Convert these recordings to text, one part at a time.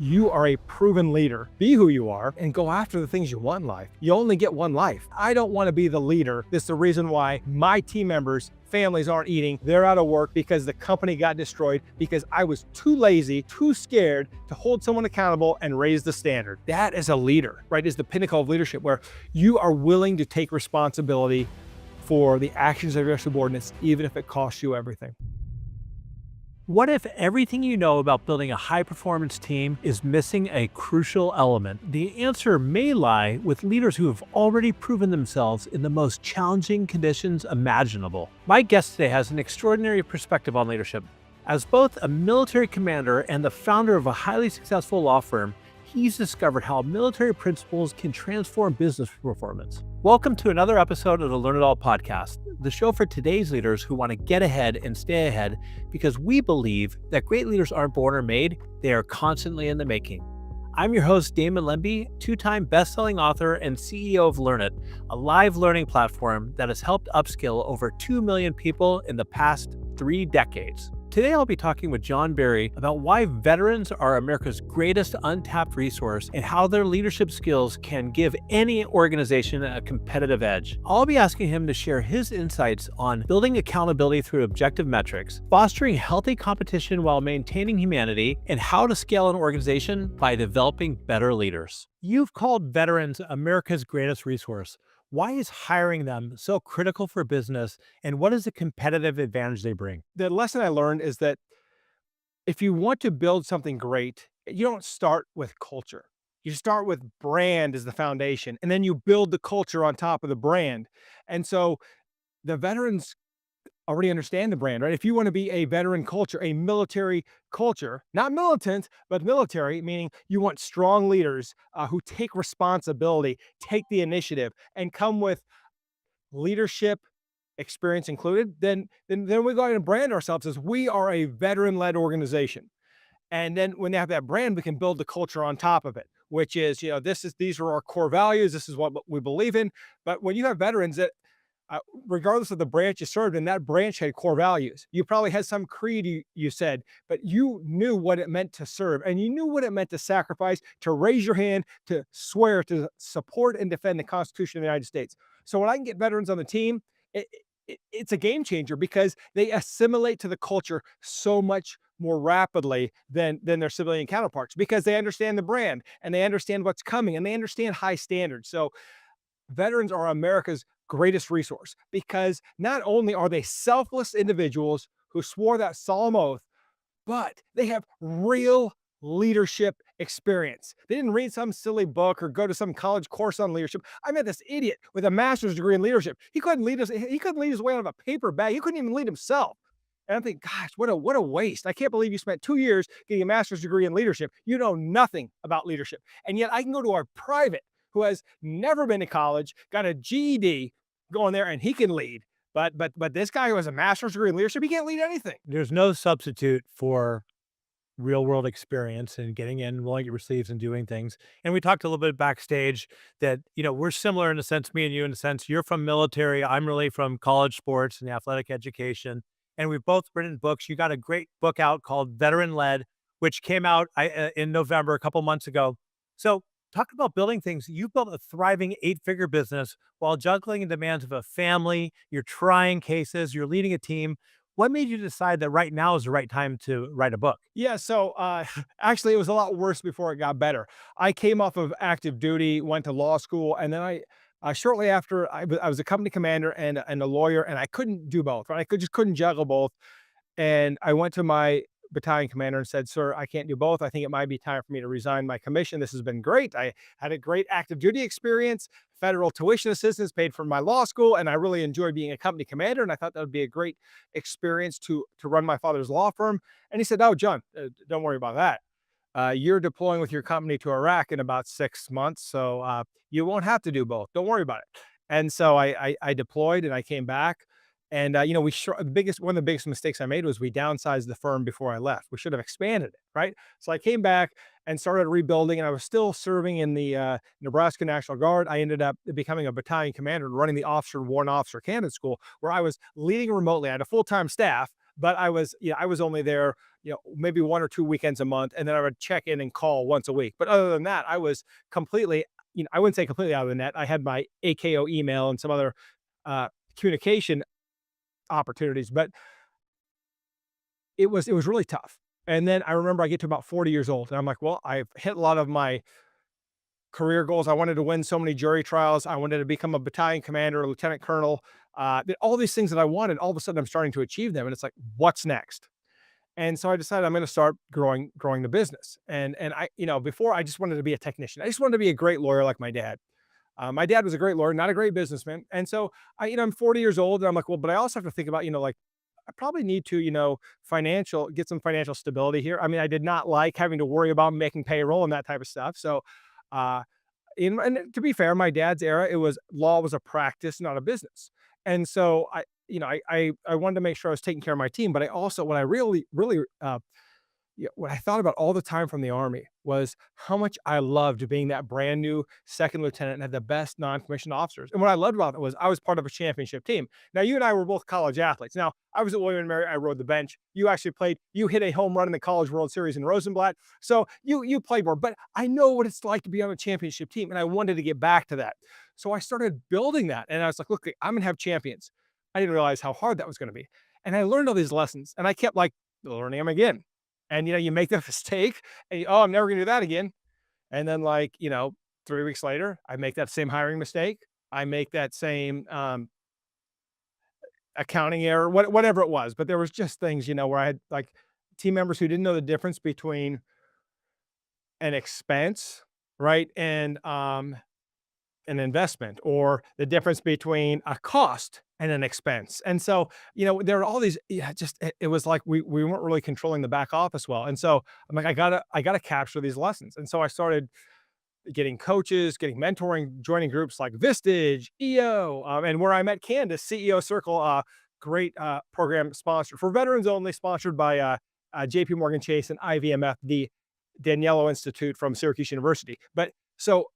You are a proven leader. Be who you are and go after the things you want in life. You only get one life. I don't want to be the leader. This is the reason why my team members, families aren't eating. They're out of work because the company got destroyed because I was too lazy, too scared to hold someone accountable and raise the standard. That is a leader, right? Is the pinnacle of leadership where you are willing to take responsibility for the actions of your subordinates, even if it costs you everything. What if everything you know about building a high-performance team is missing a crucial element? The answer may lie with leaders who have already proven themselves in the most challenging conditions imaginable. My guest today has an extraordinary perspective on leadership. As both a military commander and the founder of a highly successful law firm, he's discovered how military principles can transform business performance. Welcome to another episode of the Learn It All podcast, the show for today's leaders who want to get ahead and stay ahead because we believe that great leaders aren't born or made, they are constantly in the making. I'm your host, Damon Lemby, two-time best-selling author and CEO of Learn It, a live learning platform that has helped upskill over 2 million people in the past 3 decades. Today, I'll be talking with John Barry about why veterans are America's greatest untapped resource and how their leadership skills can give any organization a competitive edge. I'll be asking him to share his insights on building accountability through objective metrics, fostering healthy competition while maintaining humanity, and how to scale an organization by developing better leaders. You've called veterans America's greatest resource. Why is hiring them so critical for business, and what is the competitive advantage they bring? The lesson I learned is that if you want to build something great, you don't start with culture. You start with brand as the foundation, and then you build the culture on top of the brand. And so the veterans already understand the brand, right? If you want to be a veteran culture, a military culture, not militant, but military, meaning you want strong leaders who take responsibility, take the initiative, and come with leadership experience included, then we go ahead and brand ourselves as we are a veteran-led organization. And then when they have that brand, we can build the culture on top of it, which is, these are our core values. This is what we believe in. But when you have veterans that regardless of the branch you served in, that branch had core values. You probably had some creed you said, but you knew what it meant to serve, and you knew what it meant to sacrifice, to raise your hand, to swear, to support and defend the Constitution of the United States. So when I can get veterans on the team, it's a game changer because they assimilate to the culture so much more rapidly than their civilian counterparts because they understand the brand and they understand what's coming and they understand high standards. So veterans are America's greatest resource because not only are they selfless individuals who swore that solemn oath, but they have real leadership experience. They didn't read some silly book or go to some college course on leadership. I met this idiot with a master's degree in leadership. He couldn't lead us. He couldn't lead his way out of a paper bag. He couldn't even lead himself. And I think, gosh, what a waste. I can't believe you spent 2 years getting a master's degree in leadership. You know nothing about leadership. And yet I can go to our private who has never been to college, got a GED, go in there and he can lead. But this guy who has a master's degree in leadership, he can't lead anything. There's no substitute for real world experience and getting in, rolling your sleeves and doing things. And we talked a little bit backstage that, we're similar in a sense, me and you, in a sense, you're from military. I'm really from college sports and athletic education. And we've both written books. You got a great book out called Veteran Led, which came out in November, a couple months ago. So talk about building things. You've built a thriving 8-figure business while juggling the demands of a family. You're trying cases, you're leading a team. What made you decide that right now is the right time to write a book? Yeah, so actually, it was a lot worse before it got better. I came off of active duty, went to law school, and then shortly after, I was a company commander and a lawyer, and I couldn't do both, right? Just couldn't juggle both. And I went to my battalion commander and said, "Sir, I can't do both. I think it might be time for me to resign my commission. This has been great. I had a great active duty experience, federal tuition assistance paid for my law school, and I really enjoyed being a company commander. And I thought that would be a great experience to run my father's law firm." And he said, "Oh, John, don't worry about that. You're deploying with your company to Iraq in about 6 months, so you won't have to do both. Don't worry about it." And so I deployed and I came back. And one of the biggest mistakes I made was we downsized the firm before I left. We should have expanded it, right? So I came back and started rebuilding, and I was still serving in the Nebraska National Guard. I ended up becoming a battalion commander and running the Warrant Officer Candidate School, where I was leading remotely. I had a full-time staff, but I was only there maybe 1 or 2 weekends a month, and then I would check in and call once a week. But other than that, I was completely, I wouldn't say completely out of the net. I had my AKO email and some other uh, communication opportunities, but it was really tough. And then I remember I get to about 40 years old, and I'm like, well, I've hit a lot of my career goals. I wanted to win so many jury trials. I wanted to become a battalion commander, a lieutenant colonel. All these things that I wanted, all of a sudden I'm starting to achieve them. And it's like, what's next? And so I decided I'm going to start growing the business. And before I just wanted to be a technician. I just wanted to be a great lawyer like my dad. My dad was a great lawyer, not a great businessman. And so I'm 40 years old, and I'm like, well, but I also have to think about, like I probably need to, get some financial stability here. I mean, I did not like having to worry about making payroll and that type of stuff. So, uh, and to be fair, my dad's era, it was law was a practice, not a business. And so I wanted to make sure I was taking care of my team, but I also, what I really what I thought about all the time from the Army was how much I loved being that brand new second lieutenant and had the best non-commissioned officers. And what I loved about it was I was part of a championship team. Now, you and I were both college athletes. Now, I was at William and Mary. I rode the bench. You actually played. You hit a home run in the College World Series in Rosenblatt. So you played more. But I know what it's like to be on a championship team, and I wanted to get back to that. So I started building that, and I was like, look, I'm gonna have champions. I didn't realize how hard that was gonna be, and I learned all these lessons, and I kept like learning them again. And, you make the mistake and, "Oh, I'm never gonna do that again." And then, like, 3 weeks later, I make that same hiring mistake. I make that same, accounting error, whatever it was. But there was just things, where I had, like, team members who didn't know the difference between an expense, right, and, an investment, or the difference between a cost and an expense. And so, there are all these, yeah, just it was like we weren't really controlling the back office well. And so I'm like, I gotta capture these lessons. And so I started getting coaches, getting mentoring, joining groups like Vistage, EO, and where I met Candace, CEO Circle, great program sponsored for veterans only, sponsored by JP Morgan Chase and IVMF, the Daniello Institute from Syracuse University. But so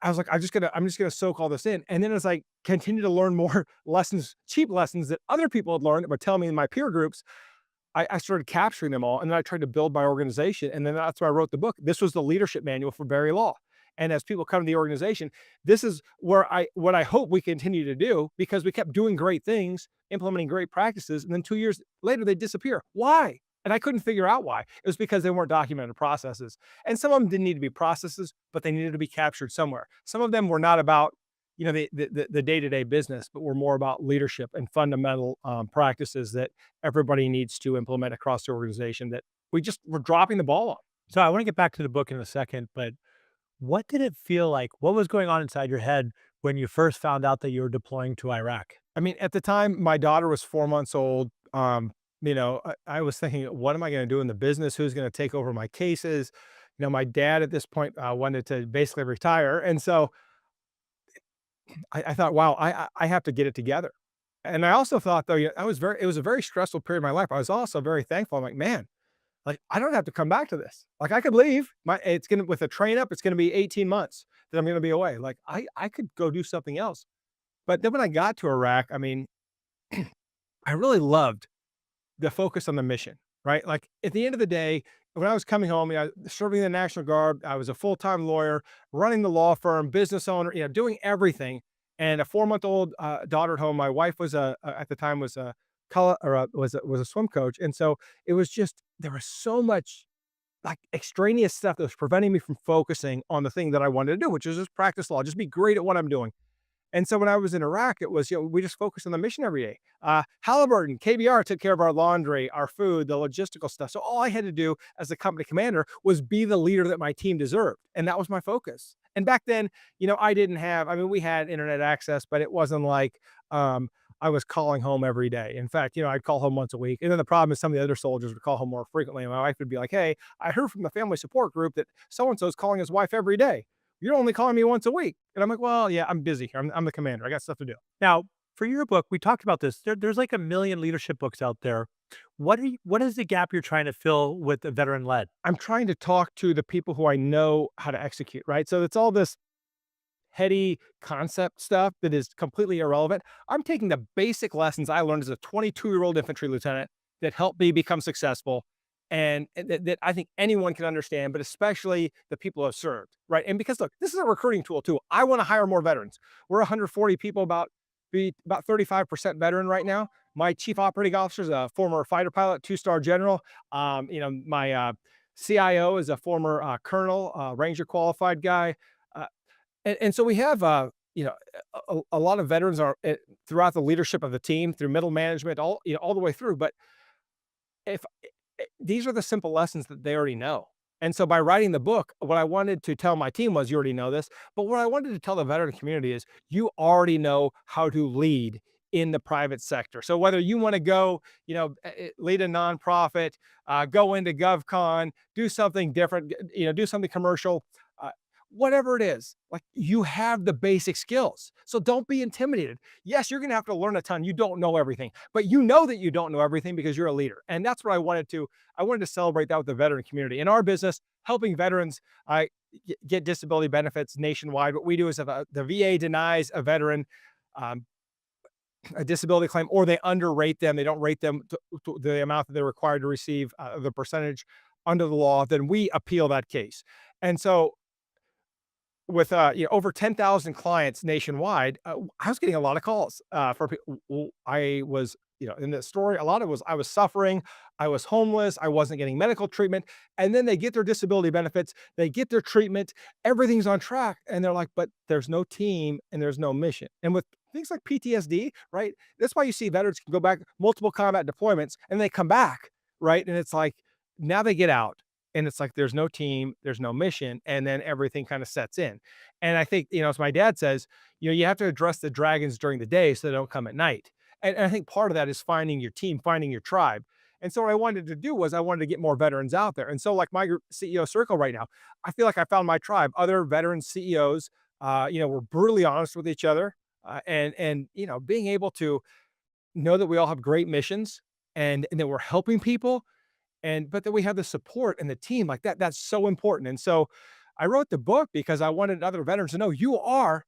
I was like, I'm just gonna soak all this in. And then as I continue to learn more lessons, cheap lessons that other people had learned, but telling me in my peer groups, I started capturing them all. And then I tried to build my organization. And then that's why I wrote the book. This was the leadership manual for Barry Law. And as people come to the organization, this is where what I hope we continue to do, because we kept doing great things, implementing great practices, and then 2 years later they disappear. Why? And I couldn't figure out why. It was because they weren't documented processes. And some of them didn't need to be processes, but they needed to be captured somewhere. Some of them were not about, the day-to-day business, but were more about leadership and fundamental practices that everybody needs to implement across the organization that we're dropping the ball on. So I want to get back to the book in a second, but what did it feel like? What was going on inside your head when you first found out that you were deploying to Iraq? I mean, at the time, my daughter was 4 months old. I was thinking, what am I going to do in the business? Who's going to take over my cases? My dad at this point wanted to basically retire, and so I thought, wow, I have to get it together. And I also thought, though, it was a very stressful period of my life. I was also very thankful. I'm like, man, like I don't have to come back to this. Like I could leave. It's gonna with a train up. It's gonna be 18 months that I'm gonna be away. Like I could go do something else. But then when I got to Iraq, I mean, I really loved the focus on the mission, right? Like at the end of the day, when I was coming home, serving in the National Guard, I was a full-time lawyer, running the law firm, business owner, doing everything. And a 4-month-old daughter at home. My wife was at the time was a was a swim coach, and so it was just there was so much like extraneous stuff that was preventing me from focusing on the thing that I wanted to do, which is just practice law, just be great at what I'm doing. And so when I was in Iraq, it was, we just focused on the mission every day. Halliburton, KBR took care of our laundry, our food, the logistical stuff. So all I had to do as a company commander was be the leader that my team deserved. And that was my focus. And back then, I didn't have, I mean, we had internet access, but it wasn't like, I was calling home every day. In fact, I'd call home once a week. And then the problem is some of the other soldiers would call home more frequently. And my wife would be like, hey, I heard from the family support group that so-and-so is calling his wife every day. You're only calling me once a week. And I'm like, well, yeah, I'm busy. I'm the commander. I got stuff to do. Now, for your book, we talked about this. There's like a million leadership books out there. What is the gap you're trying to fill with a veteran led? I'm trying to talk to the people who I know how to execute, right? So it's all this heady concept stuff that is completely irrelevant. I'm taking the basic lessons I learned as a 22-year-old infantry lieutenant that helped me become successful that I think anyone can understand, but especially the people who have served, right? And because look, this is a recruiting tool too. I want to hire more veterans. We're 140 people, about 35% veteran right now. My chief operating officer is a former fighter pilot, two-star general. My CIO is a former colonel, Ranger qualified guy. Uh, and so we have, a lot of veterans are throughout the leadership of the team, through middle management, all the way through. But if these are the simple lessons that they already know. And so by writing the book, what I wanted to tell my team was, you already know this, but what I wanted to tell the veteran community is you already know how to lead in the private sector. So whether you want to go, lead a nonprofit, go into GovCon, do something different, do something commercial, uh, whatever it is, like you have the basic skills. So don't be intimidated. Yes, you're going to have to learn a ton. You don't know everything, but you know that you don't know everything because you're a leader. And that's what I wanted to celebrate that with the veteran community. In our business, helping veterans get disability benefits nationwide. What we do is if the VA denies a veteran um, a disability claim, or they underrate them, they don't rate them to the amount that they're required to receive, the percentage under the law, then we appeal that case. And so with over 10,000 clients nationwide, I was getting a lot of calls for people. I was, in the story, a lot of it was I was suffering, I was homeless, I wasn't getting medical treatment, and then they get their disability benefits, they get their treatment, everything's on track, and they're like, but there's no team and there's no mission. And with things like PTSD, right? That's why you see veterans can go back multiple combat deployments and they come back, right? And it's like now they get out and it's like there's no team, there's no mission, and then everything kind of sets in. And I think, as my dad says, you have to address the dragons during the day so they don't come at night. And I think part of that is finding your team, finding your tribe. And so what I wanted to do was I wanted to get more veterans out there. And so like my CEO circle right now, I feel like I found my tribe. Other veteran CEOs, we're brutally honest with each other, and being able to know that we all have great missions and that we're helping people, and but that we have the support and the team like that. That's so important. And so I wrote the book because I wanted other veterans to know you are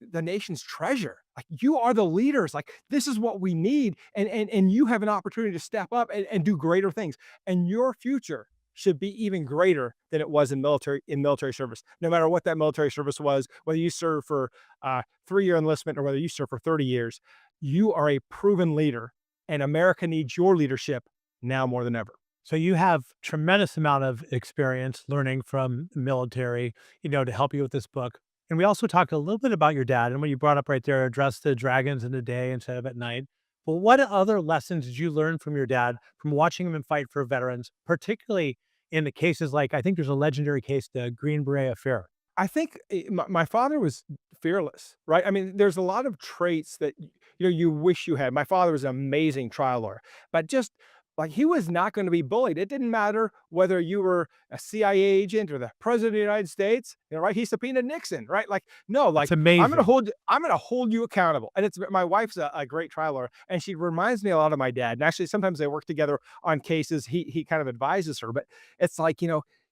the nation's treasure. Like you are the leaders. Like this is what we need. And you have an opportunity to step up and do greater things. And your future should be even greater than it was in military service. No matter what that military service was, whether you serve for 3-year enlistment or whether you serve for 30 years, you are a proven leader, and America needs your leadership now more than ever. So you have tremendous amount of experience learning from the military, to help you with this book. And we also talked a little bit about your dad and what you brought up right there, address the dragons in the day instead of at night. But what other lessons did you learn from your dad from watching him fight for veterans, particularly in the cases like I think there's a legendary case, the Green Beret affair? I think my father was fearless, right? I mean, there's a lot of traits that you wish you had. My father was an amazing trial lawyer, but just like he was not going to be bullied. It didn't matter whether you were a CIA agent or the president of the United States, right? He subpoenaed Nixon, right? Like, no, It's like amazing. I'm going to hold you accountable. And it's my wife's a great trial lawyer, and she reminds me a lot of my dad. And actually, sometimes they work together on cases. He kind of advises her, but it's like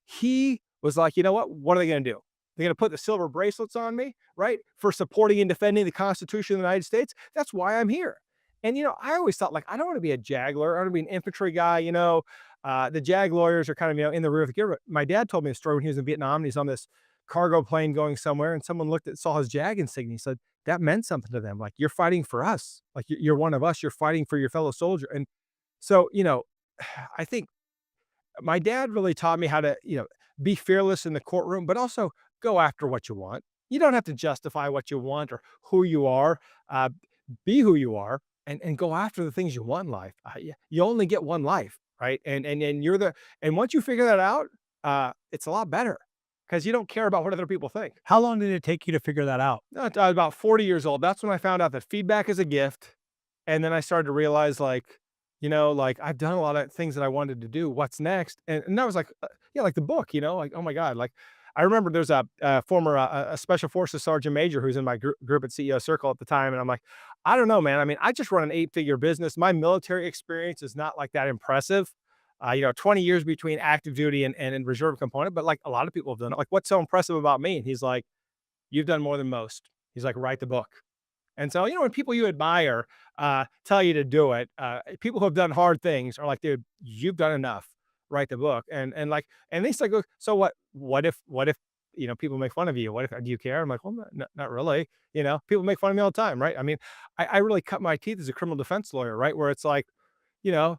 he was like, you know what? What are they going to do? They're going to put the silver bracelets on me, right? For supporting and defending the Constitution of the United States. That's why I'm here. And, I always thought, like, I don't want to be a JAG lawyer. I want to be an infantry guy. The JAG lawyers are kind of, in the rear of the gear. But my dad told me a story when he was in Vietnam and he's on this cargo plane going somewhere. And someone saw his JAG insignia. He said, that meant something to them. Like, you're fighting for us. Like, you're one of us. You're fighting for your fellow soldier. And so, I think my dad really taught me how to, be fearless in the courtroom, but also go after what you want. You don't have to justify what you want or who you are. Uh, be who you are and go after the things you want in life. You only get one life, right? And and once you figure that out, it's a lot better because you don't care about what other people think. How long did it take you to figure that out? I was about 40 years old. That's when I found out that feedback is a gift. And then I started to realize, like, like I've done a lot of things that I wanted to do. What's next? And that was like, yeah, like the book, like, oh my God. Like I remember there's a former a special forces sergeant major who's in my group at CEO Circle at the time. And I'm like, I don't know, man. I mean, I just run an 8-figure business. My military experience is not like that impressive. 20 years between active duty and reserve component, but like a lot of people have done it. Like, what's so impressive about me? And he's like, you've done more than most. He's like, write the book. And so, when people you admire tell you to do it, people who have done hard things are like, dude, you've done enough. Write the book. And like, and they say, go, so what? What if people make fun of you? What if do you care? I'm like, well, not really. People make fun of me all the time, right? I mean, I really cut my teeth as a criminal defense lawyer, right? Where it's like, you know,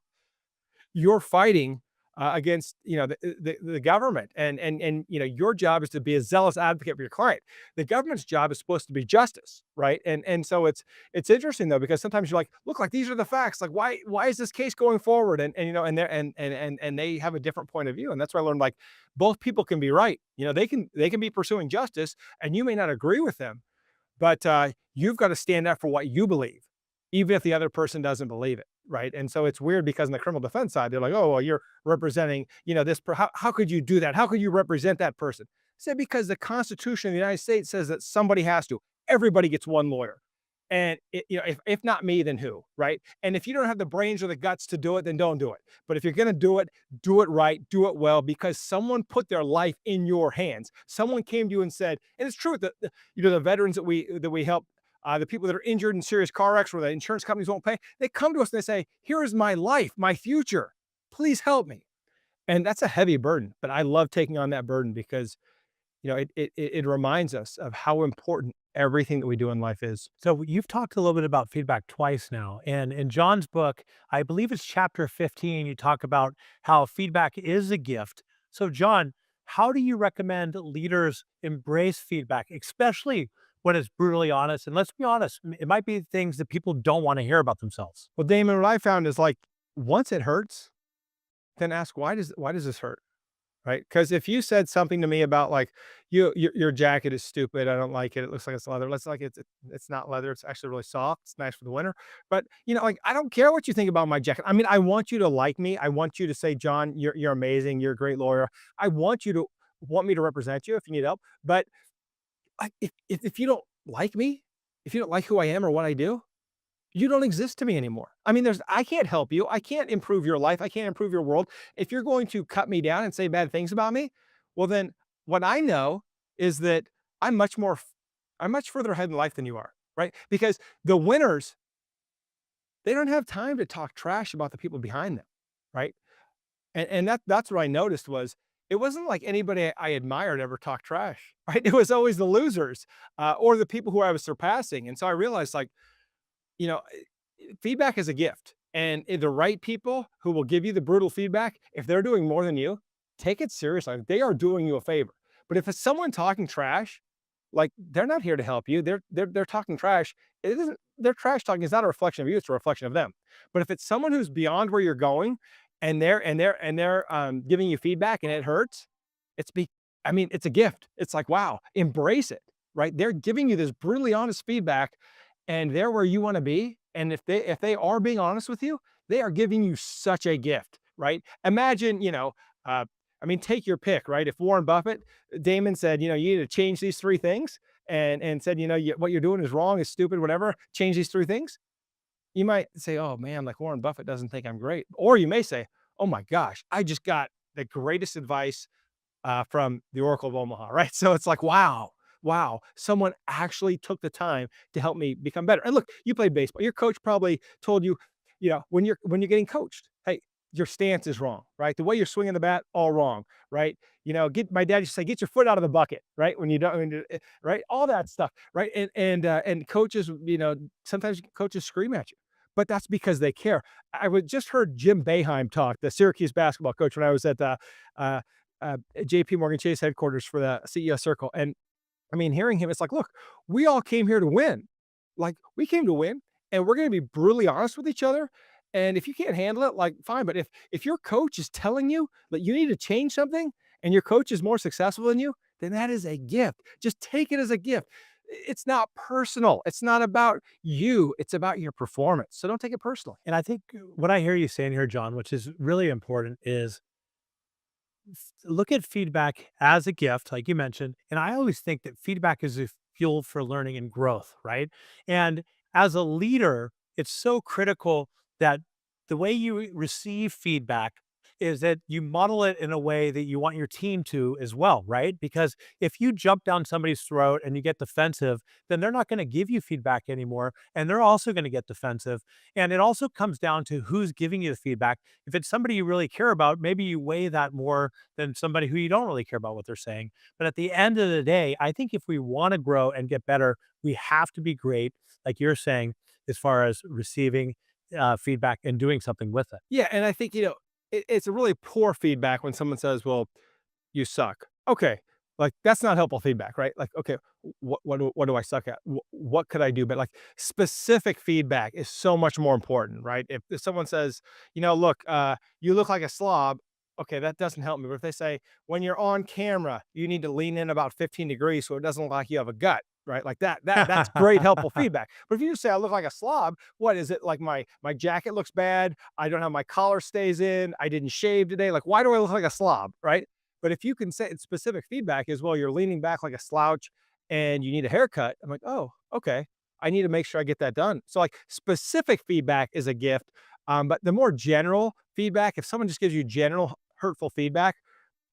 you're fighting against the government, and your job is to be a zealous advocate for your client. The government's job is supposed to be justice, right? And so it's interesting though, because sometimes you're like, look, like these are the facts, like why is this case going forward, and they have a different point of view, and that's why I learned, like, both people can be right. They can be pursuing justice, and you may not agree with them, but you've got to stand up for what you believe, even if the other person doesn't believe it. Right. And so it's weird because on the criminal defense side, they're like, oh, well, you're representing, how could you do that? How could you represent that person? I said, because the Constitution of the United States says that somebody has to. Everybody gets one lawyer. And if not me, then who? Right. And if you don't have the brains or the guts to do it, then don't do it. But if you're going to do it right, do it well, because someone put their life in your hands. Someone came to you and said, and it's true that the veterans that we help, the people that are injured in serious car wrecks where the insurance companies won't pay, they come to us and they say, here is my life, my future. Please help me. And that's a heavy burden. But I love taking on that burden because it reminds us of how important everything that we do in life is. So you've talked a little bit about feedback twice now. And in John's book, I believe it's chapter 15, you talk about how feedback is a gift. So, John, how do you recommend leaders embrace feedback, especially when it's brutally honest? And let's be honest, it might be things that people don't want to hear about themselves. Well, Damon, what I found is, like, once it hurts, then ask, why does this hurt? Right? Because if you said something to me about, like, your jacket is stupid, I don't like it. It looks like it's leather. Let's like it's not leather. It's actually really soft. It's nice for the winter. But like, I don't care what you think about my jacket. I mean, I want you to like me. I want you to say, John, you're amazing. You're a great lawyer. I want you to want me to represent you if you need help. But if you don't like me, if you don't like who I am or what I do, you don't exist to me anymore. I mean, I can't help you. I can't improve your life. I can't improve your world. If you're going to cut me down and say bad things about me, well, then what I know is that I'm much more, I'm much further ahead in life than you are, right? Because the winners, they don't have time to talk trash about the people behind them, right? And that's what I noticed was, it wasn't like anybody I admired ever talked trash, right? It was always the losers, or the people who I was surpassing. And so I realized, like, you know, feedback is a gift, and the right people who will give you the brutal feedback, if they're doing more than you, take it seriously. They are doing you a favor. But if it's someone talking trash, like, they're not here to help you. They're talking trash. It isn't Their trash talking is not a reflection of you, it's a reflection of them. But if it's someone who's beyond where you're going, and they're giving you feedback and it hurts, it's be I mean, it's a gift. It's like, wow, embrace it, right? They're giving you this brutally honest feedback, and they're where you want to be. And if they are being honest with you, they are giving you such a gift, right? Imagine, I mean, take your pick, right? If Warren Buffett, Damon said, you need to change these three things, and said, what you're doing is wrong, is stupid, whatever, change these three things. You might say, oh man, like, Warren Buffett doesn't think I'm great. Or you may say, oh my gosh, I just got the greatest advice from the Oracle of Omaha, right? So it's like, wow, wow, someone actually took the time to help me become better. And look, you played baseball. Your coach probably told you, when you're getting coached, hey, your stance is wrong, right? The way you're swinging the bat, all wrong, right? Get my dad used to say, get your foot out of the bucket, right? When you don't, right? All that stuff, right? And coaches, sometimes coaches scream at you, but that's because they care. I would just heard Jim Boeheim talk, the Syracuse basketball coach, when I was at uh, JP Morgan Chase headquarters for the CEO circle. And I mean, hearing him, it's like, look, we all came here to win. Like, we came to win, and we're going to be brutally honest with each other. And if you can't handle it, like, fine. But if your coach is telling you that you need to change something, and your coach is more successful than you, then that is a gift. Just take it as a gift. It's not personal. It's not about you. It's about your performance. So don't take it personally. And I think what I hear you saying here, John, which is really important, is look at feedback as a gift, like you mentioned. And I always think that feedback is a fuel for learning and growth, right? And as a leader, it's so critical that the way you receive feedback is that you model it in a way that you want your team to as well, right? Because if you jump down somebody's throat and you get defensive, then they're not going to give you feedback anymore. And they're also going to get defensive. And it also comes down to who's giving you the feedback. If it's somebody you really care about, maybe you weigh that more than somebody who you don't really care about what they're saying. But at the end of the day, I think if we want to grow and get better, we have to be great, like you're saying, as far as receiving feedback and doing something with it. Yeah, and I think, it's a really poor feedback when someone says, "Well, you suck." Okay, like, that's not helpful feedback, right? Like, okay, what do I suck at? What could I do? But, like, specific feedback is so much more important, right? If someone says, "Look, you look like a slob," okay, that doesn't help me. But if they say, "When you're on camera, you need to lean in about 15 degrees so it doesn't look like you have a gut," right? Like that's great helpful feedback. But if you just say, "I look like a slob," what is it? Like my jacket looks bad, I don't have my collar stays in, I didn't shave today. Like, why do I look like a slob, right? But if you can say specific feedback is, well, you're leaning back like a slouch and you need a haircut. I'm like, oh, okay. I need to make sure I get that done. So, like, specific feedback is a gift. But the more general feedback, if someone just gives you general hurtful feedback,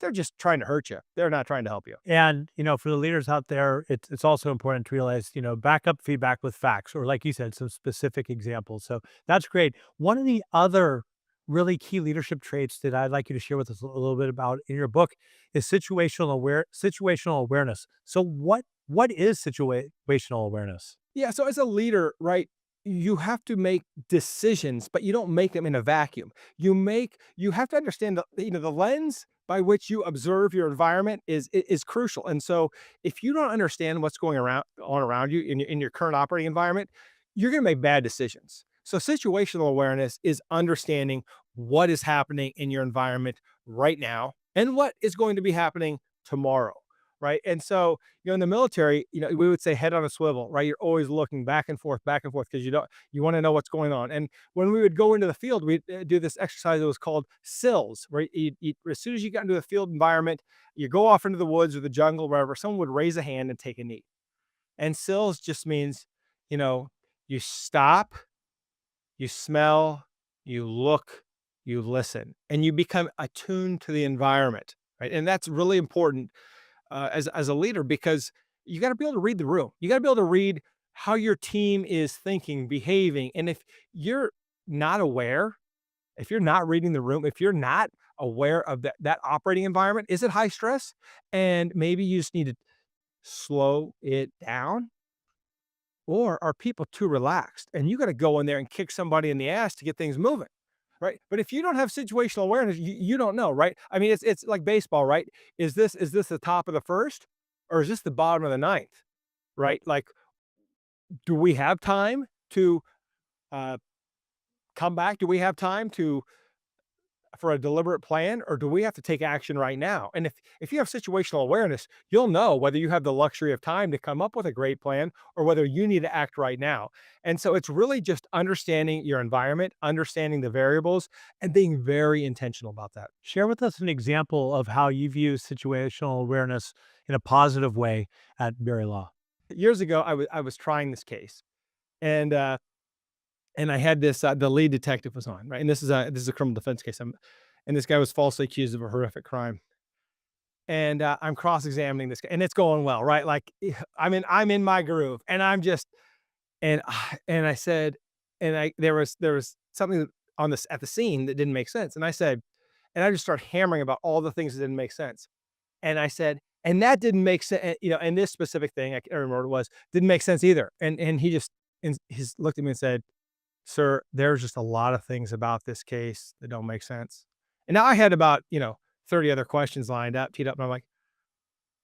they're just trying to hurt you. They're not trying to help you. And, for the leaders out there, it's also important to realize, back up feedback with facts or like you said, some specific examples. So that's great. One of the other really key leadership traits that I'd like you to share with us a little bit about in your book is situational awareness. So what is situational awareness? Yeah, so as a leader, right, you have to make decisions, but you don't make them in a vacuum. You have to understand the lens by which you observe your environment is crucial. And so if you don't understand what's going around you in your current operating environment, you're going to make bad decisions. So situational awareness is understanding what is happening in your environment right now and what is going to be happening tomorrow, right? And so in the military, we would say head on a swivel, right? You're always looking back and forth because you want to know what's going on. And when we would go into the field, we'd do this exercise that was called sills, right? As soon as you got into the field environment, you go off into the woods or the jungle, wherever, someone would raise a hand and take a knee. And sills just means, you know, you stop, you smell, you look, you listen, and you become attuned to the environment, right? And that's really important as a leader because you got to be able to read the room. You got to be able to read how your team is thinking, behaving, and if you're not aware, if you're not reading the room, if you're not aware of that operating environment, is it high stress? And maybe you just need to slow it down, or are people too relaxed? And you got to go in there and kick somebody in the ass to get things moving. Right. But if you don't have situational awareness, you don't know, right? I mean, it's like baseball, right? Is this the top of the first or is this the bottom of the ninth? Right? Like, do we have time to uh, come back? Do we have time to for a deliberate plan, or do we have to take action right now? And if you have situational awareness, you'll know whether you have the luxury of time to come up with a great plan or whether you need to act right now. And so it's really just understanding your environment, understanding the variables, and being very intentional about that. Share with us an example of how you've used situational awareness in a positive way at Berry Law. Years ago, I was trying this case, and I had this the lead detective was on, right, and this is a criminal defense case. And this guy was falsely accused of a horrific crime, and I'm cross-examining this guy, and it's going well, right? Like, I'm in my groove, and I'm just and I said, and I there was something on this at the scene that didn't make sense, and I said, and I just start hammering about all the things that didn't make sense, and I said, and that didn't make sense, and this specific thing I can't remember what it was didn't make sense either, and he just and he's looked at me and said, "Sir, there's just a lot of things about this case that don't make sense." And now I had about, 30 other questions lined up, teed up, and I'm like,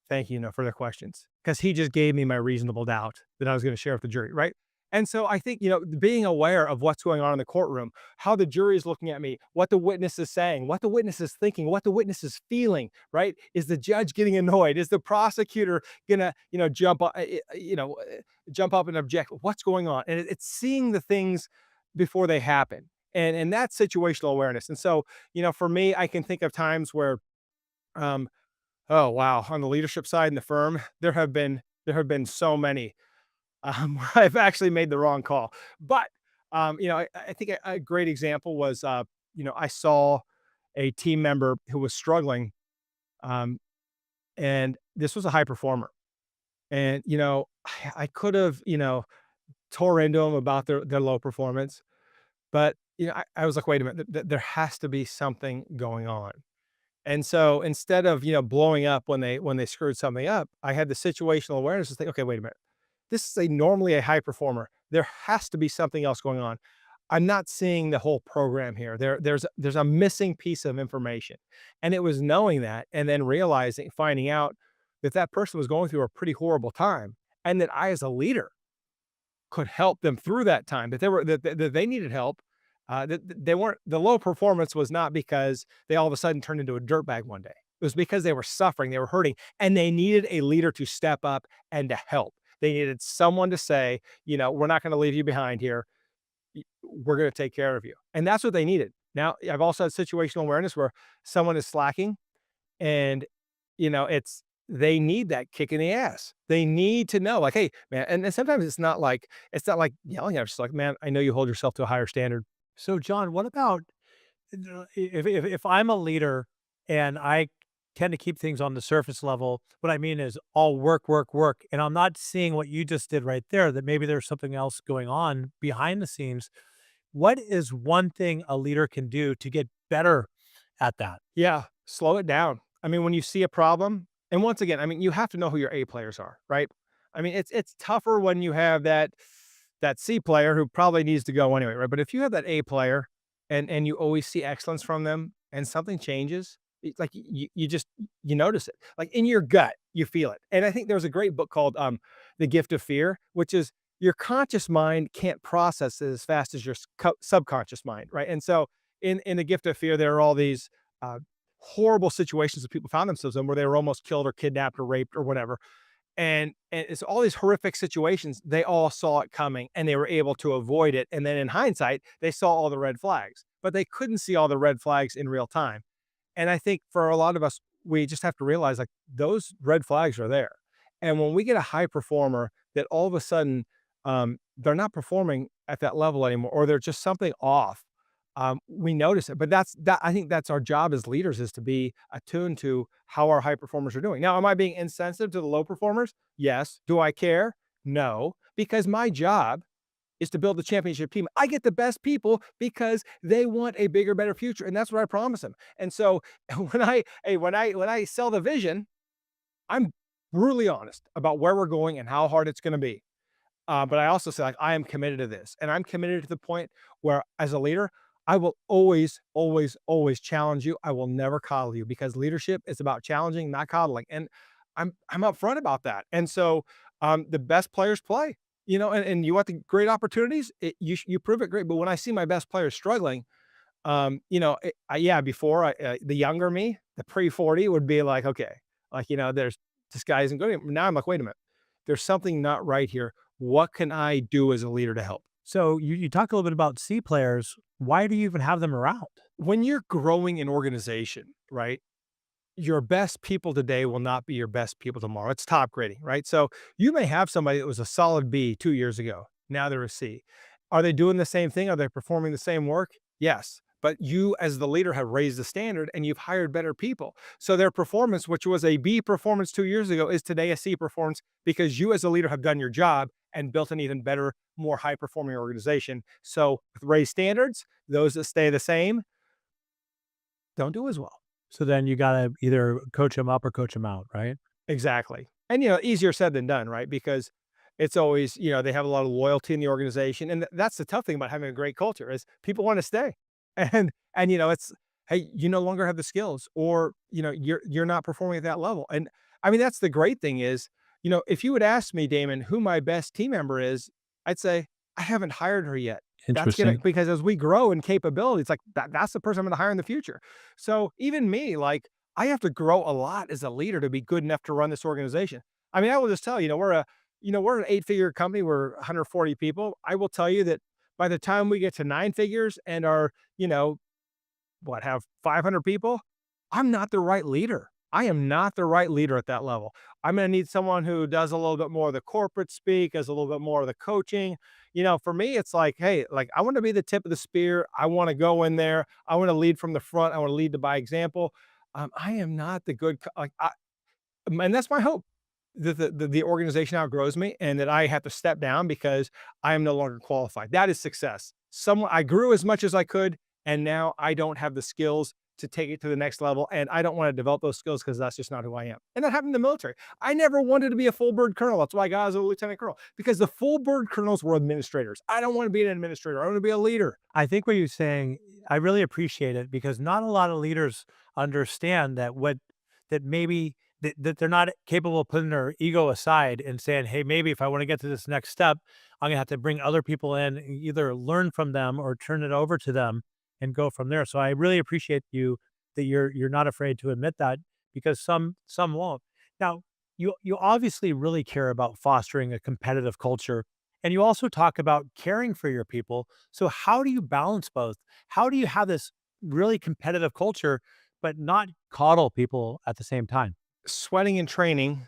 "Thank you, no further questions." Because he just gave me my reasonable doubt that I was going to share with the jury, right? And so I think, being aware of what's going on in the courtroom, how the jury is looking at me, what the witness is saying, what the witness is thinking, what the witness is feeling, right? Is the judge getting annoyed? Is the prosecutor gonna, jump up and object? What's going on? And it's seeing the things before they happen. And that's situational awareness. And so, for me, I can think of times where, um, oh wow, on the leadership side in the firm, there have been so many where I've actually made the wrong call. But I think a great example was, I saw a team member who was struggling, um, and this was a high performer. And, I could have, tore into them about their low performance, but, I was like, "Wait a minute, there has to be something going on." And so instead of, blowing up when they screwed something up, I had the situational awareness to think, "Okay, wait a minute. This is a normally a high performer. There has to be something else going on. I'm not seeing the whole program here. There's a missing piece of information." And it was knowing that and then realizing, finding out that that person was going through a pretty horrible time and that I as a leader could help them through that time, that they needed help. That they weren't the low performance was not because they all of a sudden turned into a dirtbag one day. It was because they were suffering, they were hurting, and they needed a leader to step up and to help. They needed someone to say, "We're not going to leave you behind here. We're going to take care of you." And that's what they needed. Now, I've also had situational awareness where someone is slacking and, it's they need that kick in the ass. They need to know, like, "Hey, man," and then sometimes it's not like yelling at us, just like, "Man, I know you hold yourself to a higher standard." So, John, what about if I'm a leader and I tend to keep things on the surface level? What I mean is all work, work, work, and I'm not seeing what you just did right there. That maybe there's something else going on behind the scenes. What is one thing a leader can do to get better at that? Yeah, slow it down. I mean, when you see a problem, and once again, I mean, you have to know who your A players are, right? I mean, it's tougher when you have that C player who probably needs to go anyway, right? But if you have that A player and you always see excellence from them and something changes, it's like you just you notice it. Like in your gut, you feel it. And I think there's a great book called The Gift of Fear, which is your conscious mind can't process it as fast as your subconscious mind, right? And so in The Gift of Fear, there are all these uh, horrible situations that people found themselves in where they were almost killed or kidnapped or raped or whatever. And it's all these horrific situations. They all saw it coming and they were able to avoid it. And then in hindsight, they saw all the red flags, but they couldn't see all the red flags in real time. And I think for a lot of us, we just have to realize like those red flags are there. And when we get a high performer that all of a sudden they're not performing at that level anymore, or they're just something off, we notice it. But I think that's our job as leaders is to be attuned to how our high performers are doing. Now, am I being insensitive to the low performers? Yes. Do I care? No, because my job is to build the championship team. I get the best people because they want a bigger, better future, and that's what I promise them. And so when I sell the vision, I'm brutally honest about where we're going and how hard it's going to be. But I also say, like, I am committed to this, and I'm committed to the point where, as a leader, I will always, always, always challenge you. I will never coddle you because leadership is about challenging, not coddling. And I'm upfront about that. And so, the best players play, and you want the great opportunities, you prove it great. But when I see my best players struggling, yeah, before the younger me, the pre-40 would be like, okay, like, there's this guy isn't good. Now I'm like, wait a minute, there's something not right here. What can I do as a leader to help? So you talk a little bit about C players. Why do you even have them around? When you're growing an organization, right? Your best people today will not be your best people tomorrow. It's top grading, right? So you may have somebody that was a solid B 2 years ago. Now they're a C. Are they doing the same thing? Are they performing the same work? Yes. But you, as the leader, have raised the standard and you've hired better people. So their performance, which was a B performance 2 years ago, is today a C performance because you, as a leader, have done your job and built an even better, more high performing organization. So with raised standards, those that stay the same don't do as well. So then you got to either coach them up or coach them out, right? Exactly. And, easier said than done, right? Because it's always, they have a lot of loyalty in the organization. And that's the tough thing about having a great culture is people want to stay. And it's, hey, you no longer have the skills or, you're not performing at that level. And I mean, that's the great thing is, if you would ask me, Damon, who my best team member is, I'd say, I haven't hired her yet. That's gonna Interesting. because as we grow in capability, it's like that's the person I'm gonna hire in the future. So even me, like I have to grow a lot as a leader to be good enough to run this organization. I mean, I will just tell you, we're an 8-figure company, we're 140 people. I will tell you that by the time we get to 9 figures and are, have 500 people, I'm not the right leader. I am not the right leader at that level. I'm going to need someone who does a little bit more of the corporate speak, does a little bit more of the coaching. For me, it's like, hey, like I want to be the tip of the spear. I want to go in there. I want to lead from the front. I want to lead by example. I am not the good, and that's my hope that the organization outgrows me and that I have to step down because I am no longer qualified. That is success. Someone I grew as much as I could, and now I don't have the skills to take it to the next level, and I don't want to develop those skills because that's just not who I am. And that happened in the military. I never wanted to be a full bird colonel. That's why I got as a lieutenant colonel because the full bird colonels were administrators. I don't want to be an administrator. I want to be a leader. I think what you're saying, I really appreciate it because not a lot of leaders understand that maybe that they're not capable of putting their ego aside and saying, "Hey, maybe if I want to get to this next step, I'm gonna have to bring other people in, either learn from them or turn it over to them and go from there." So I really appreciate you that you're not afraid to admit that because some won't. Now, you obviously really care about fostering a competitive culture, and you also talk about caring for your people. So how do you balance both? How do you have this really competitive culture, but not coddle people at the same time? Sweating and training,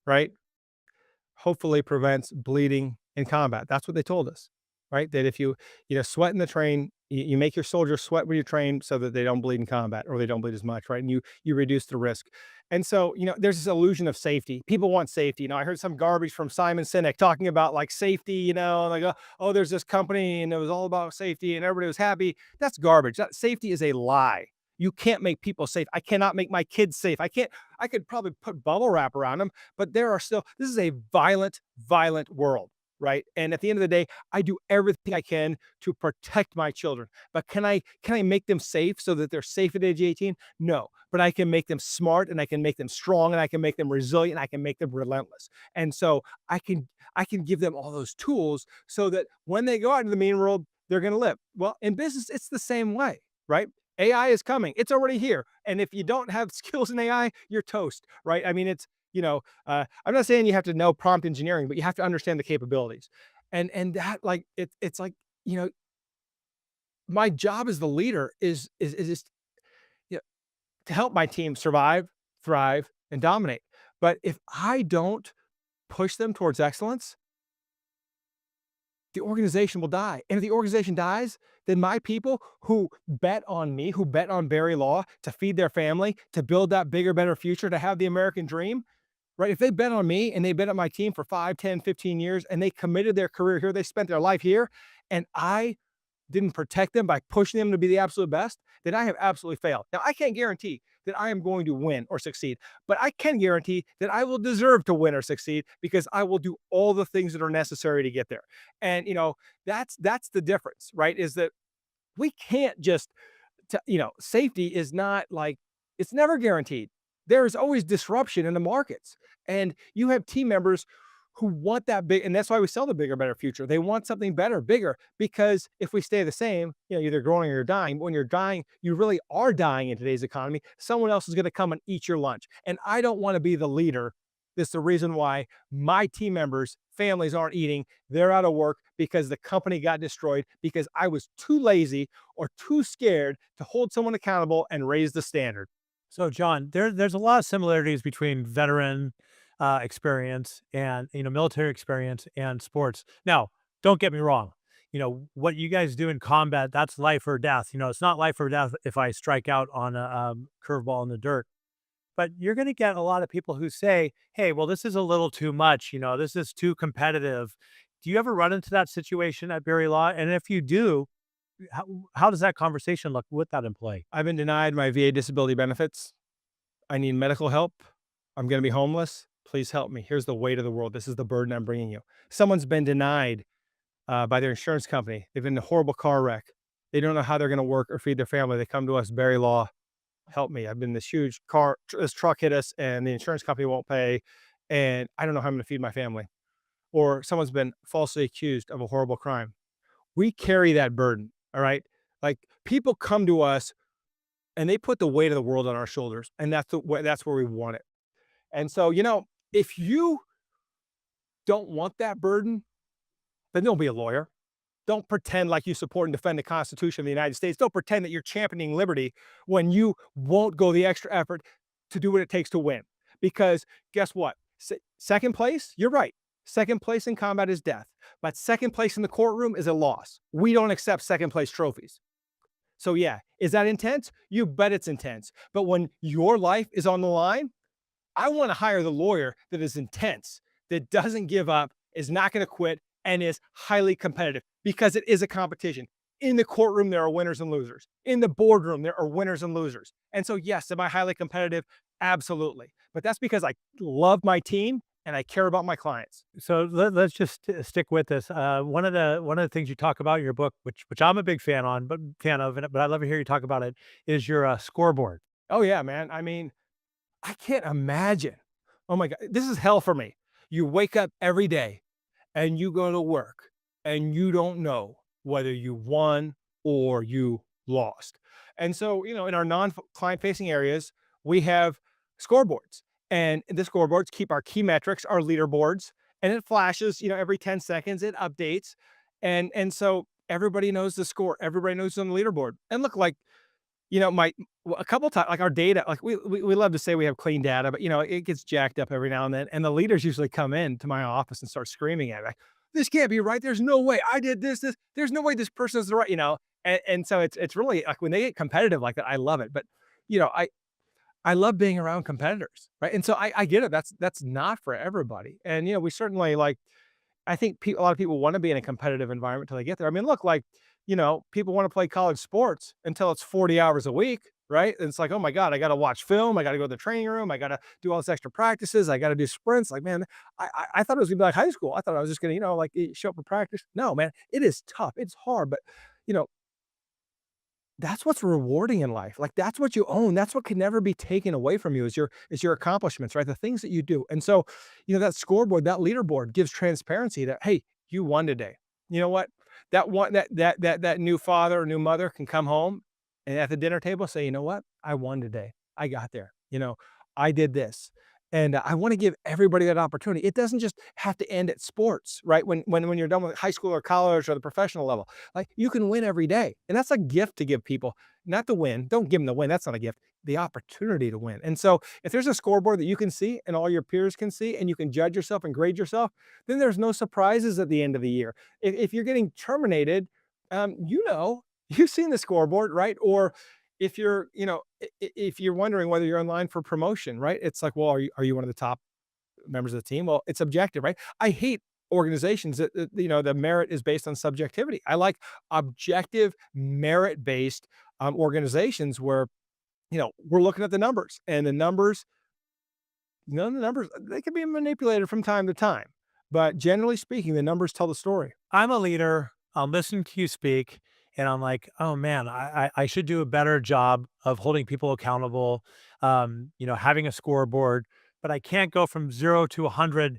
right? Hopefully prevents bleeding in combat. That's what they told us, right? That if you sweat in the train, you make your soldiers sweat when you train so that they don't bleed in combat or they don't bleed as much, right? And you reduce the risk. And so, there's this illusion of safety. People want safety. I heard some garbage from Simon Sinek talking about like safety, like, oh, there's this company and it was all about safety and everybody was happy. That's garbage. That safety is a lie. You can't make people safe. I cannot make my kids safe. I could probably put bubble wrap around them, but this is a violent, violent world, right? And at the end of the day, I do everything I can to protect my children. But can I make them safe so that they're safe at age 18? No, but I can make them smart and I can make them strong and I can make them resilient and I can make them relentless. And so I can give them all those tools so that when they go out into the mean world, they're going to live. Well, in business, it's the same way, right? AI is coming. It's already here. And if you don't have skills in AI, you're toast, right? I mean, I'm not saying you have to know prompt engineering, but you have to understand the capabilities. And that like it's like, you know, my job as the leader is just you know, to help my team survive, thrive, and dominate. But if I don't push them towards excellence, the organization will die. And if the organization dies, then my people who bet on me, who bet on Barry Law to feed their family, to build that bigger, better future, to have the American dream, right? If they bet on me and they bet on my team for 5, 10, 15 years and they committed their career here, they spent their life here, and I didn't protect them by pushing them to be the absolute best, then I have absolutely failed. Now, I can't guarantee that I am going to win or succeed, but I can guarantee that I will deserve to win or succeed because I will do all the things that are necessary to get there. And that's the difference, right? Is that we can't just safety is not like it's never guaranteed. There is always disruption in the markets. And you have team members who want that big, and that's why we sell the bigger, better future. They want something better, bigger, because if we stay the same, either growing or you're dying. But when you're dying, you really are dying in today's economy. Someone else is going to come and eat your lunch. And I don't want to be the leader. That's the reason why my team members' families aren't eating. They're out of work because the company got destroyed because I was too lazy or too scared to hold someone accountable and raise the standard. So, John, there's a lot of similarities between veteran experience and military experience and sports. Now, don't get me wrong. What you guys do in combat, that's life or death. It's not life or death if I strike out on a curveball in the dirt. But you're going to get a lot of people who say, "Hey, well, this is a little too much. This is too competitive." Do you ever run into that situation at Barry Law? And if you do, how does that conversation look with that employee? I've been denied my VA disability benefits. I need medical help. I'm going to be homeless. Please help me. Here's the weight of the world. This is the burden I'm bringing you. Someone's been denied by their insurance company. They've been in a horrible car wreck. They don't know how they're going to work or feed their family. They come to us, Barry Law, help me. I've been in this huge car, this truck hit us and the insurance company won't pay. And I don't know how I'm going to feed my family. Or someone's been falsely accused of a horrible crime. We carry that burden. All right. Like people come to us and they put the weight of the world on our shoulders. And that's where we want it. And so, if you don't want that burden, then don't be a lawyer. Don't pretend like you support and defend the Constitution of the United States. Don't pretend that you're championing liberty when you won't go the extra effort to do what it takes to win. Because guess what? Second place, you're right. Second place in combat is death, but second place in the courtroom is a loss. We don't accept second place trophies. So, yeah, is that intense? You bet it's intense. But when your life is on the line, I want to hire the lawyer that is intense, that doesn't give up, is not going to quit, and is highly competitive because it is a competition. In the courtroom, there are winners and losers. In the boardroom, there are winners and losers. And so, yes, am I highly competitive? Absolutely. But that's because I love my team and I care about my clients. So let's just stick with this. One of the things you talk about in your book, which I'm a big fan of, but I love to hear you talk about it, is your scoreboard. Oh, yeah, man. I mean, I can't imagine. Oh my God. This is hell for me. You wake up every day and you go to work and you don't know whether you won or you lost. And so, in our non client facing areas, we have scoreboards, and the scoreboards keep our key metrics, our leaderboards, and it flashes, every 10 seconds, it updates. And so everybody knows the score, everybody knows who's on the leaderboard. And look, like, my a couple times, like our data, like we love to say we have clean data, but it gets jacked up every now and then. And the leaders usually come in to my office and start screaming at me, like, "This can't be right. There's no way I did this. There's no way this person is the right." And so it's really like when they get competitive like that, I love it. But you know, I love being around competitors, right? And so I get it. That's not for everybody. And we certainly like I think a lot of people want to be in a competitive environment till they get there. I mean, look, like, people want to play college sports until it's 40 hours a week, right? And it's like, oh my God, I got to watch film. I got to go to the training room. I got to do all this extra practices. I got to do sprints. Like, man, I thought it was gonna be like high school. I thought I was just gonna, like show up for practice. No, man, it is tough. It's hard, but you know, that's what's rewarding in life. Like, that's what you own. That's what can never be taken away from you is your accomplishments, right? The things that you do. And so, that scoreboard, that leaderboard gives transparency that, hey, you won today. You know what? That one that new father or new mother can come home and at the dinner table say, you know what? I won today. I got there. I did this. And I want to give everybody that opportunity. It doesn't just have to end at sports, right? When you're done with high school or college or the professional level, like you can win every day. And that's a gift to give people, not the win. Don't give them the win. That's not a gift. The opportunity to win. And so if there's a scoreboard that you can see and all your peers can see and you can judge yourself and grade yourself, then there's no surprises at the end of the year. If you're getting terminated, you've seen the scoreboard, right? Or if you're, if you're wondering whether you're in line for promotion, right? It's like, well, are you one of the top members of the team? Well, it's objective, right? I hate organizations that the merit is based on subjectivity. I like objective, merit-based organizations where we're looking at the numbers, and the numbers they can be manipulated from time to time, but generally speaking, the numbers tell the story. I'm a leader. I'm listening to you speak, and I'm like, oh man, I should do a better job of holding people accountable. Having a scoreboard, but I can't go from 0 to 100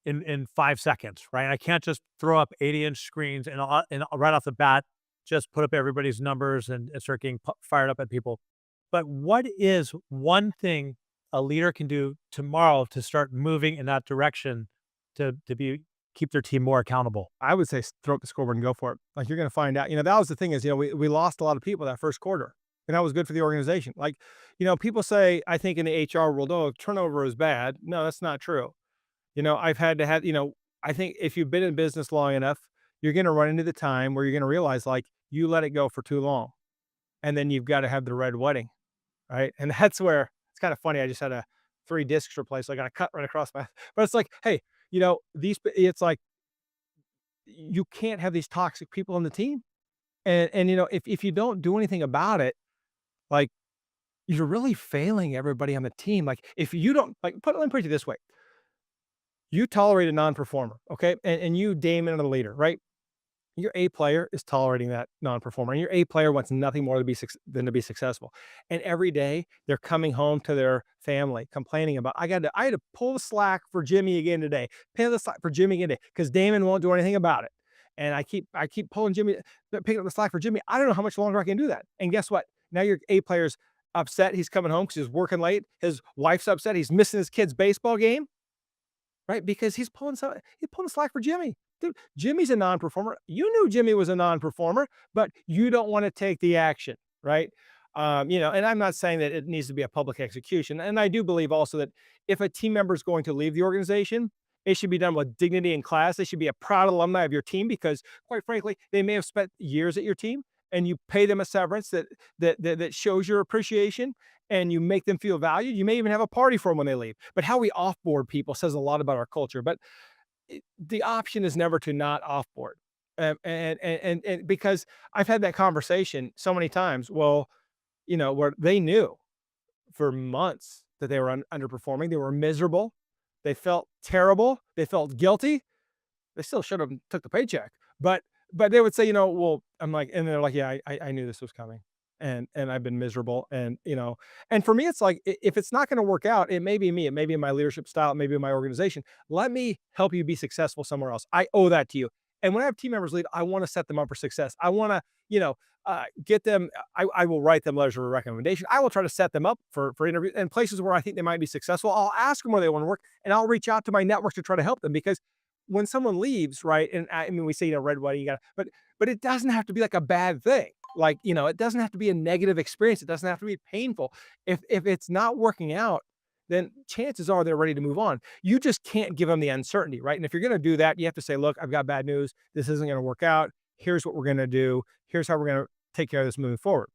in 5 seconds, right? I can't just throw up 80-inch screens and right off the bat just put up everybody's numbers and start getting fired up at people. But what is one thing a leader can do tomorrow to start moving in that direction to keep their team more accountable? I would say throw up the scoreboard and go for it. Like, you're going to find out. That was the thing is, we lost a lot of people that first quarter, and that was good for the organization. Like, people say, I think in the HR world, oh, turnover is bad. No, that's not true. I've had to have, I think if you've been in business long enough, you're going to run into the time where you're going to realize like you let it go for too long, and then you've got to have the red wedding, right? And that's where it's kind of funny. I just had a 3 discs replaced. So I got a cut right across my, but it's like, hey, it's like you can't have these toxic people on the team. And if you don't do anything about it, like you're really failing everybody on the team. Like if you don't like let me put it this way. You tolerate a non-performer, okay? And you, Damon, are the leader, right? Your A player is tolerating that non-performer, and your A player wants nothing more than to be successful. And every day they're coming home to their family complaining about, I had to pull the slack for Jimmy again today, pay the slack for Jimmy again today because Damon won't do anything about it. And I keep pulling Jimmy, picking up the slack for Jimmy. I don't know how much longer I can do that. And guess what? Now your A player's upset. He's coming home because he's working late. His wife's upset. He's missing his kid's baseball game, right? Because he's pulling slack for Jimmy. Dude, Jimmy's a non-performer. You knew Jimmy was a non-performer, but you don't want to take the action, right? And I'm not saying that it needs to be a public execution. And I do believe also that if a team member is going to leave the organization, it should be done with dignity and class. They should be a proud alumni of your team because, quite frankly, they may have spent years at your team, and you pay them a severance that shows your appreciation, and you make them feel valued. You may even have a party for them when they leave. But how we offboard people says a lot about our culture. But the option is never to not offboard. And because I've had that conversation so many times. Well, where they knew for months that they were underperforming. They were miserable. They felt terrible. They felt guilty. They still should have took the paycheck, but they would say, well, I'm like, and they're like, yeah, I knew this was coming, and I've been miserable, and for me, it's like if it's not going to work out, it may be me, it may be my leadership style, it may be my organization. Let me help you be successful somewhere else. I owe that to you. And when I have team members leave, I want to set them up for success. I want to, get them. I will write them letters of recommendation. I will try to set them up for interviews and places where I think they might be successful. I'll ask them where they want to work, and I'll reach out to my network to try to help them because when someone leaves, right? And I mean, we say, red wedding, you got, but it doesn't have to be like a bad thing. Like, it doesn't have to be a negative experience. It doesn't have to be painful. If it's not working out, then chances are they're ready to move on. You just can't give them the uncertainty, right? And if you're going to do that, you have to say, look, I've got bad news. This isn't going to work out. Here's what we're going to do. Here's how we're going to take care of this moving forward,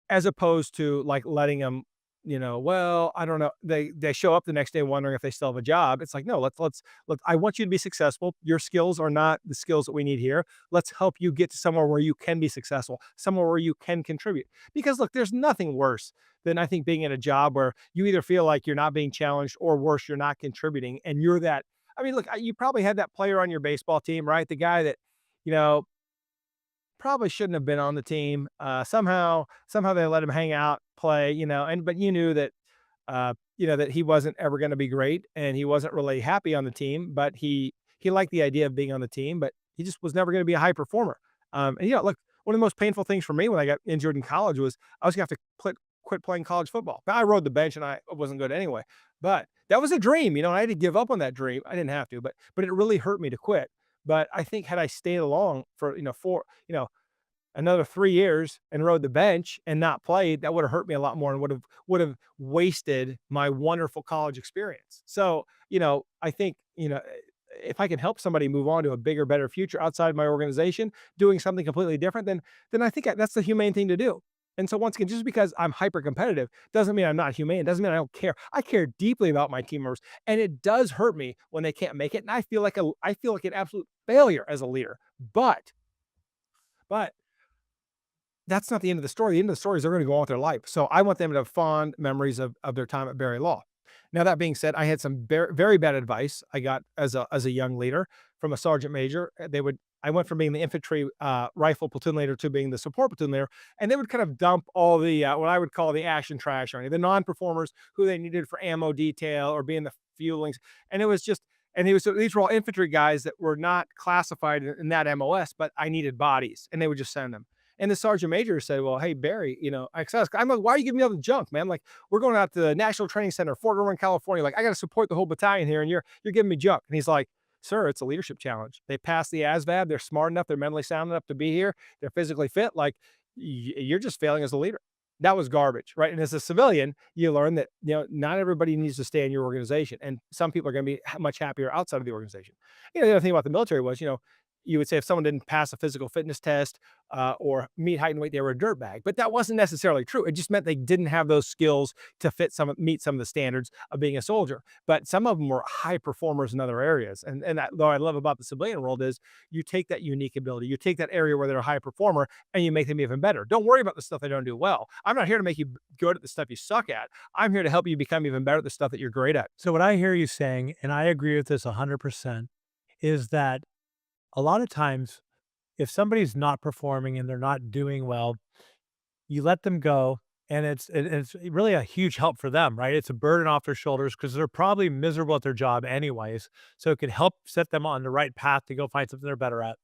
as opposed to like letting them, well, I don't know. They show up the next day wondering if they still have a job. It's like, no, let's I want you to be successful. Your skills are not the skills that we need here. Let's help you get to somewhere where you can be successful, somewhere where you can contribute. Because look, there's nothing worse than I think being in a job where you either feel like you're not being challenged or worse, you're not contributing. And you're that. I mean, look, you probably had that player on your baseball team, right? The guy that, you know, probably shouldn't have been on the team. Somehow they let him hang out, play, but you knew that, that he wasn't ever going to be great, and he wasn't really happy on the team. But he liked the idea of being on the team, but he just was never going to be a high performer. And look, one of the most painful things for me when I got injured in college was I was going to have to quit playing college football. I rode the bench and I wasn't good anyway. But that was a dream, and I had to give up on that dream. I didn't have to, but it really hurt me to quit. But I think had I stayed along for, another 3 years and rode the bench and not played, that would have hurt me a lot more and would have wasted my wonderful college experience. So, I think, if I can help somebody move on to a bigger, better future outside my organization, doing something completely different, then I think that's the humane thing to do. And so once again, just because I'm hyper competitive doesn't mean I'm not humane. It doesn't mean I don't care. I care deeply about my team members, and it does hurt me when they can't make it. And I feel like an absolute failure as a leader. But that's not the end of the story. The end of the story is they're going to go on with their life. So I want them to have fond memories of their time at Barry Law. Now, that being said, I had some very bad advice I got as a young leader from a sergeant major. I went from being the infantry rifle platoon leader to being the support platoon leader, and they would kind of dump all the what I would call the ash and trash on you, the non-performers who they needed for ammo detail or being the fuelings, and it was just. And these were all infantry guys that were not classified in that MOS, but I needed bodies, and they would just send them. And the sergeant major said, "Well, hey Barry, I'm like, why are you giving me all the junk, man? Like, we're going out to the National Training Center, Fort Irwin, California. Like, I got to support the whole battalion here, and you're giving me junk." And he's like, "Sir, it's a leadership challenge. They passed the ASVAB. They're smart enough. They're mentally sound enough to be here. They're physically fit. Like, you're just failing as a leader." That was garbage, right? And as a civilian, you learn that not everybody needs to stay in your organization, and some people are going to be much happier outside of the organization. The other thing about the military was, you would say if someone didn't pass a physical fitness test or meet height and weight, they were a dirtbag. But that wasn't necessarily true. It just meant they didn't have those skills to meet some of the standards of being a soldier. But some of them were high performers in other areas. And that, though I love about the civilian world is you take that unique ability, you take that area where they're a high performer, and you make them even better. Don't worry about the stuff they don't do well. I'm not here to make you good at the stuff you suck at. I'm here to help you become even better at the stuff that you're great at. So what I hear you saying, and I agree with this 100%, is that a lot of times if somebody's not performing and they're not doing well, you let them go, and it's really a huge help for them, right? It's a burden off their shoulders because they're probably miserable at their job anyways. So it could help set them on the right path to go find something they're better at.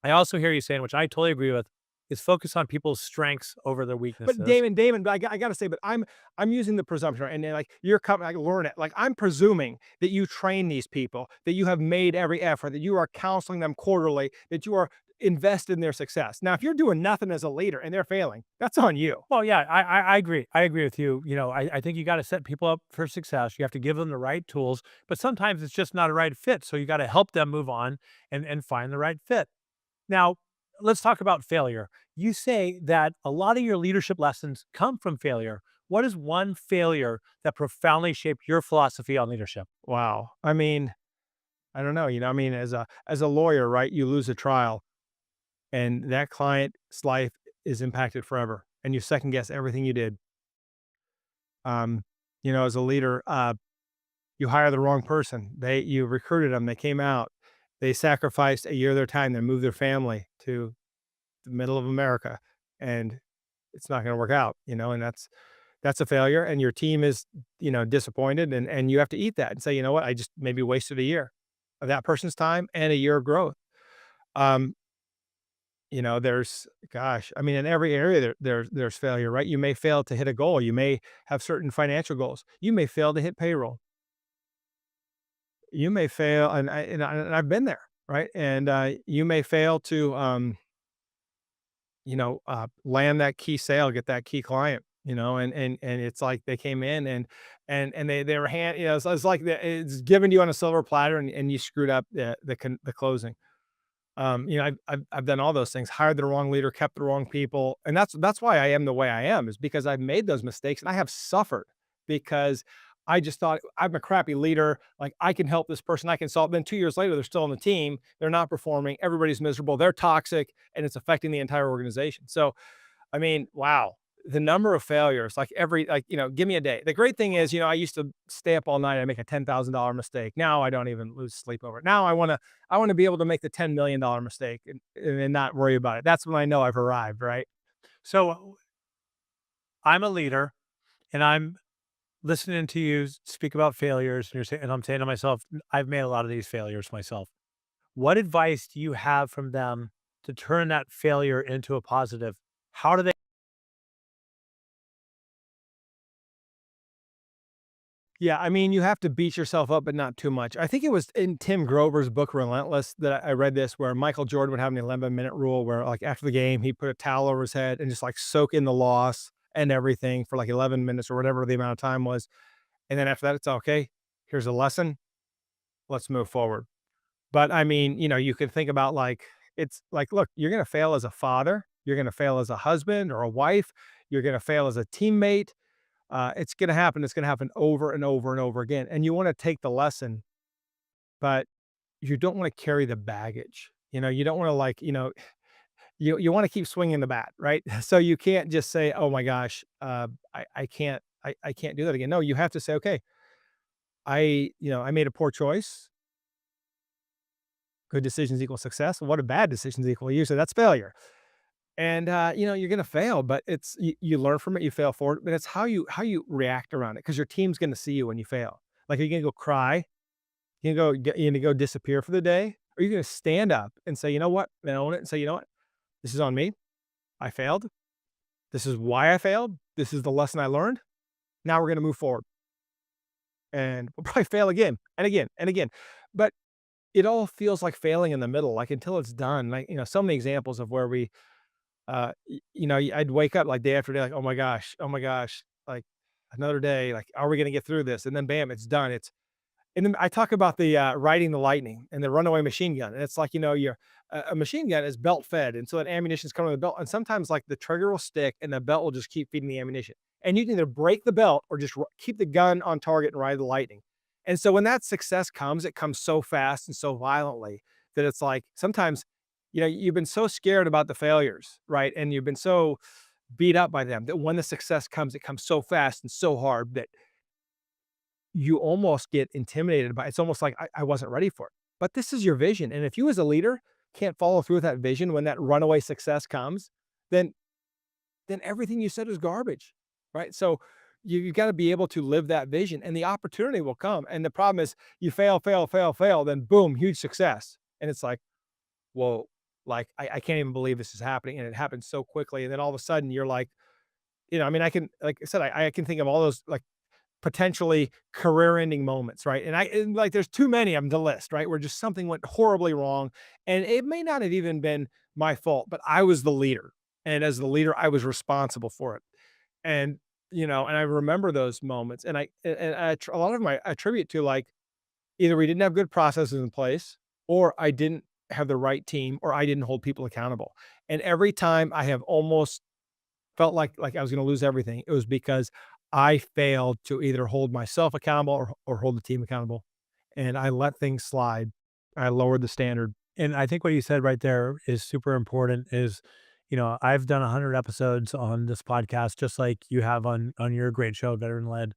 I also hear you saying, which I totally agree with, is focus on people's strengths over their But weaknesses. Damon, but I got to say, but I'm using the presumption, right? And then like you're coming, like learn it. Like I'm presuming that you train these people, that you have made every effort, that you are counseling them quarterly, that you are invest in their success. Now, if you're doing nothing as a leader and they're failing, that's on you. Well, yeah, I agree. I agree with you. You know, I think you got to set people up for success. You have to give them the right tools, but sometimes it's just not a right fit. So you got to help them move on and find the right fit. Now, let's talk about failure. You say that a lot of your leadership lessons come from failure. What is one failure that profoundly shaped your philosophy on leadership? Wow. I mean, I don't know, I mean, as a lawyer, right, you lose a trial and that client's life is impacted forever and you second guess everything you did. Um, as a leader, you hire the wrong person. You recruited them, they came out, they sacrificed a year of their time, they moved their family to the middle of America, and it's not going to work out, and that's a failure. And your team is, disappointed, and you have to eat that and say, you know what, I just maybe wasted a year of that person's time and a year of growth. Um, there's gosh, I mean, in every area there's failure, right? You may fail to hit a goal. You may have certain financial goals. You may fail to hit payroll. You may fail, and I've been there, right? And you may fail to land that key sale, get that key client, and it's like they came in and they were it's like it's given to you on a silver platter and you screwed up the closing. I've done all those things, hired the wrong leader, kept the wrong people, and that's why I am the way I am, is because I've made those mistakes and I have suffered because I just thought I'm a crappy leader. Like I can help this person, I can solve. Then 2 years later, they're still on the team, they're not performing, everybody's miserable, they're toxic, and it's affecting the entire organization. So I mean, wow, the number of failures, like give me a day. The great thing is, I used to stay up all night and make a $10,000 mistake. Now I don't even lose sleep over it. Now I want to be able to make the $10 million mistake and not worry about it. That's when I know I've arrived, right? So I'm a leader and I'm listening to you speak about failures and you're saying, and I'm saying to myself, I've made a lot of these failures myself. What advice do you have from them to turn that failure into a positive? How do they? Yeah, I mean, you have to beat yourself up, but not too much. I think it was in Tim Grover's book Relentless that I read this, where Michael Jordan would have an 11-minute rule where, like, after the game, he put a towel over his head and just like soak in the loss and everything for like 11 minutes or whatever the amount of time was. And then after that, it's okay. Here's a lesson. Let's move forward. But I mean, you can think about like, it's like, look, you're going to fail as a father. You're going to fail as a husband or a wife. You're going to fail as a teammate. It's going to happen. It's going to happen over and over and over again. And you want to take the lesson, but you don't want to carry the baggage. You don't want to like, you want to keep swinging the bat, right? So you can't just say, oh my gosh, I can't do that again. No, you have to say, okay, I made a poor choice. Good decisions equal success. What do bad decisions equal? Usually that's failure. And you're gonna fail, but you learn from it, you fail forward, but it's how you react around it because your team's gonna see you when you fail. Like, are you gonna go cry? You gonna go disappear for the day? Or are you gonna stand up and say, you know what, and own it and say, you know what, this is on me. I failed. This is why I failed. This is the lesson I learned. Now we're gonna move forward. And we'll probably fail again and again and again. But it all feels like failing in the middle, like until it's done. Like, so many examples of where I'd wake up like day after day, like, oh my gosh, like another day, like, are we going to get through this? And then bam, it's done. And then I talk about the riding the lightning and the runaway machine gun. And it's like, you're a machine gun is belt fed. And so that ammunition's coming with the belt. And sometimes like the trigger will stick and the belt will just keep feeding the ammunition. And you can either break the belt or just keep the gun on target and ride the lightning. And so when that success comes, it comes so fast and so violently that it's like sometimes, you've been so scared about the failures, right? And you've been so beat up by them that when the success comes, it comes so fast and so hard that you almost get intimidated by it. It's almost like I wasn't ready for it. But this is your vision. And if you as a leader can't follow through with that vision when that runaway success comes, then everything you said is garbage. Right. So you've got to be able to live that vision and the opportunity will come. And the problem is you fail, fail, fail, fail, then boom, huge success. And it's like, whoa, like I can't even believe this is happening. And it happens so quickly. And then all of a sudden you're like, I mean, I can, like I said, I can think of all those like potentially career-ending moments, right? And like there's too many of them to list, right? Where just something went horribly wrong, and it may not have even been my fault, but I was the leader, and as the leader, I was responsible for it. And and I remember those moments, and a lot of them I attribute to like either we didn't have good processes in place, or I didn't have the right team, or I didn't hold people accountable. And every time I have almost felt like I was gonna lose everything, it was because I failed to either hold myself accountable or hold the team accountable, and I let things slide. I lowered the standard. And I think what you said right there is super important is, I've done 100 episodes on this podcast, just like you have on your great show, Veteran Led.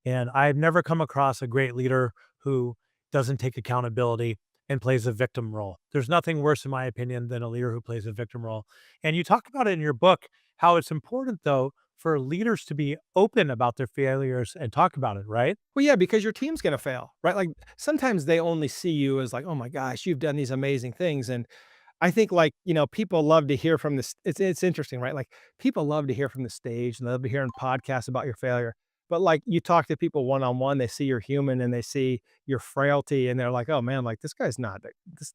And I've never come across a great leader who doesn't take accountability and plays a victim role. There's nothing worse, in my opinion, than a leader who plays a victim role. And you talk about it in your book, how it's important, though, for leaders to be open about their failures and talk about it, right? Well, yeah, because your team's gonna fail, right? Like, sometimes they only see you as like, "Oh my gosh, you've done these amazing things," and I think, like, people love to hear from this it's interesting, right? Like, people love to hear from the stage, and they love to hear in podcasts about your failure, but, like, you talk to people one-on-one, they see you're human, and they see your frailty, and they're like, "Oh, man, like, this guy's not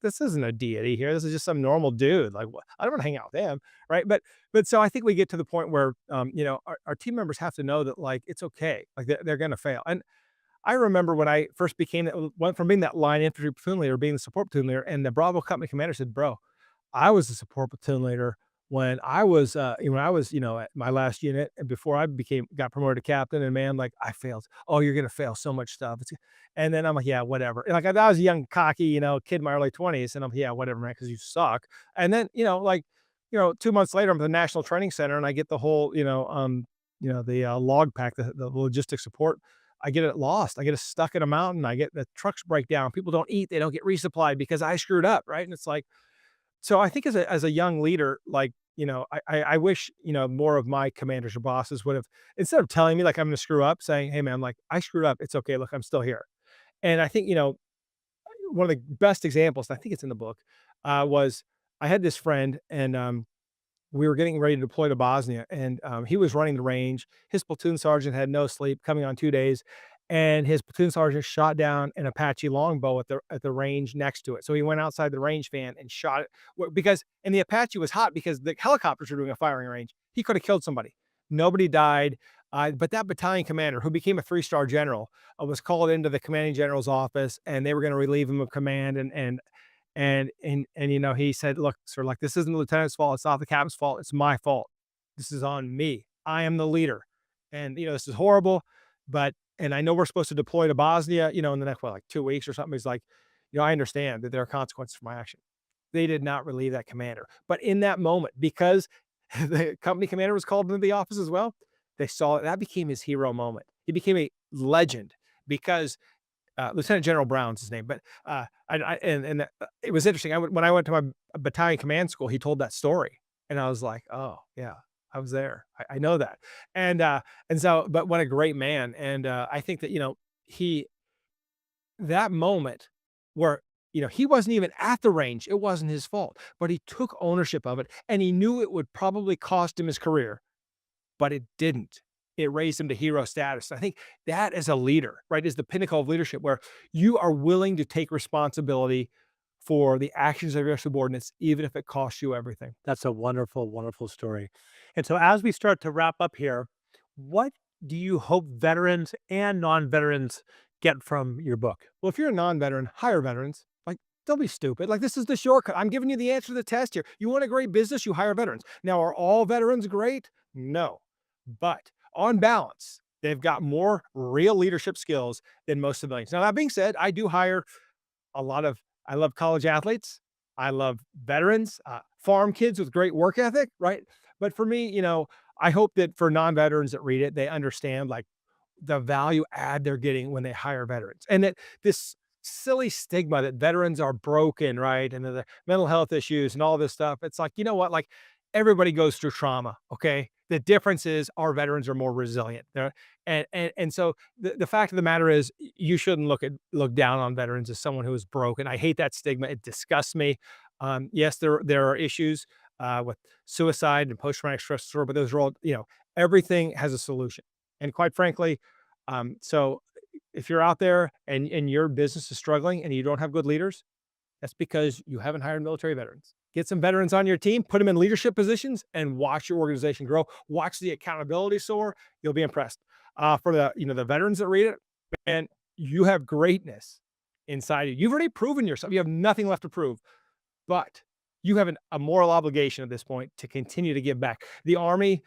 this isn't a deity here, this is just some normal dude, like, what I don't wanna hang out with him," right? But so I think we get to the point where, our team members have to know that, like, it's okay, like, they're gonna fail, and I remember when I first became that went from being that line infantry platoon leader, being the support platoon leader, and the Bravo company commander said, "Bro, I was a support platoon leader when I was, at my last unit and before I got promoted to captain, and man, like I failed. Oh, you're gonna fail so much stuff. And then I'm like, yeah, whatever. And like I was a young, cocky, kid in my early 20s, and I'm yeah, whatever, man, because you suck. And then, 2 months later, I'm at the National Training Center and I get the whole, the log pack, the logistic support. I get it lost. I get it stuck in a mountain. I get the trucks break down. People don't eat. They don't get resupplied because I screwed up. Right. And it's like, so I think as a young leader, like, I wish, more of my commanders or bosses would have, instead of telling me like I'm gonna screw up, saying, "Hey man, like I screwed up. It's okay. Look, I'm still here." And I think, one of the best examples, and I think it's in the book, was I had this friend and we were getting ready to deploy to Bosnia, and he was running the range. His platoon sergeant had no sleep, coming on 2 days, and his platoon sergeant shot down an Apache longbow at the range next to it. So he went outside the range fan and shot it because, and the Apache was hot because the helicopters were doing a firing range. He could have killed somebody. Nobody died. But that battalion commander, who became a 3-star general, was called into the commanding general's office, and they were going to relieve him of command. He said, "Look, sir, like this isn't the lieutenant's fault. It's not the captain's fault. It's my fault. This is on me. I am the leader. And this is horrible, and I know we're supposed to deploy to Bosnia, in the next like 2 weeks or something." He's like, I understand that there are consequences for my action. They did not relieve that commander. But in that moment, because the company commander was called into the office as well, they saw it. That became his hero moment. He became a legend because Lieutenant General Brown's his name, but it was interesting. When I went to my battalion command school, he told that story, and I was like, "Oh yeah, I was there. I know that." And so, but what a great man! And I think that he that moment where he wasn't even at the range, it wasn't his fault, but he took ownership of it, and he knew it would probably cost him his career, but it didn't. It raised him to hero status. I think that as a leader, right, is the pinnacle of leadership where you are willing to take responsibility for the actions of your subordinates, even if it costs you everything. That's a wonderful, wonderful story. And so, as we start to wrap up here, what do you hope veterans and non veterans get from your book? Well, if you're a non-veteran, hire veterans. Like, don't be stupid. Like, this is the shortcut. I'm giving you the answer to the test here. You want a great business, you hire veterans. Now, are all veterans great? No. But on balance, they've got more real leadership skills than most civilians. Now, that being said, I love college athletes. I love veterans, farm kids with great work ethic, right? But for me, I hope that for non-veterans that read it, they understand like the value add they're getting when they hire veterans. And that this silly stigma that veterans are broken, right? And the mental health issues and all this stuff. It's like, you know what? Like everybody goes through trauma. Okay. The difference is our veterans are more resilient. And so the fact of the matter is you shouldn't look down on veterans as someone who is broken. I hate that stigma. It disgusts me. Yes, there are issues with suicide and post-traumatic stress disorder, but those are all, everything has a solution. And quite frankly, So if you're out there and your business is struggling and you don't have good leaders, that's because you haven't hired military veterans. Get some veterans on your team, put them in leadership positions, and watch your organization grow. Watch the accountability soar. You'll be impressed. For the the veterans that read it, and you have greatness inside you. You've already proven yourself. You have nothing left to prove, but you have a moral obligation at this point to continue to give back. The Army,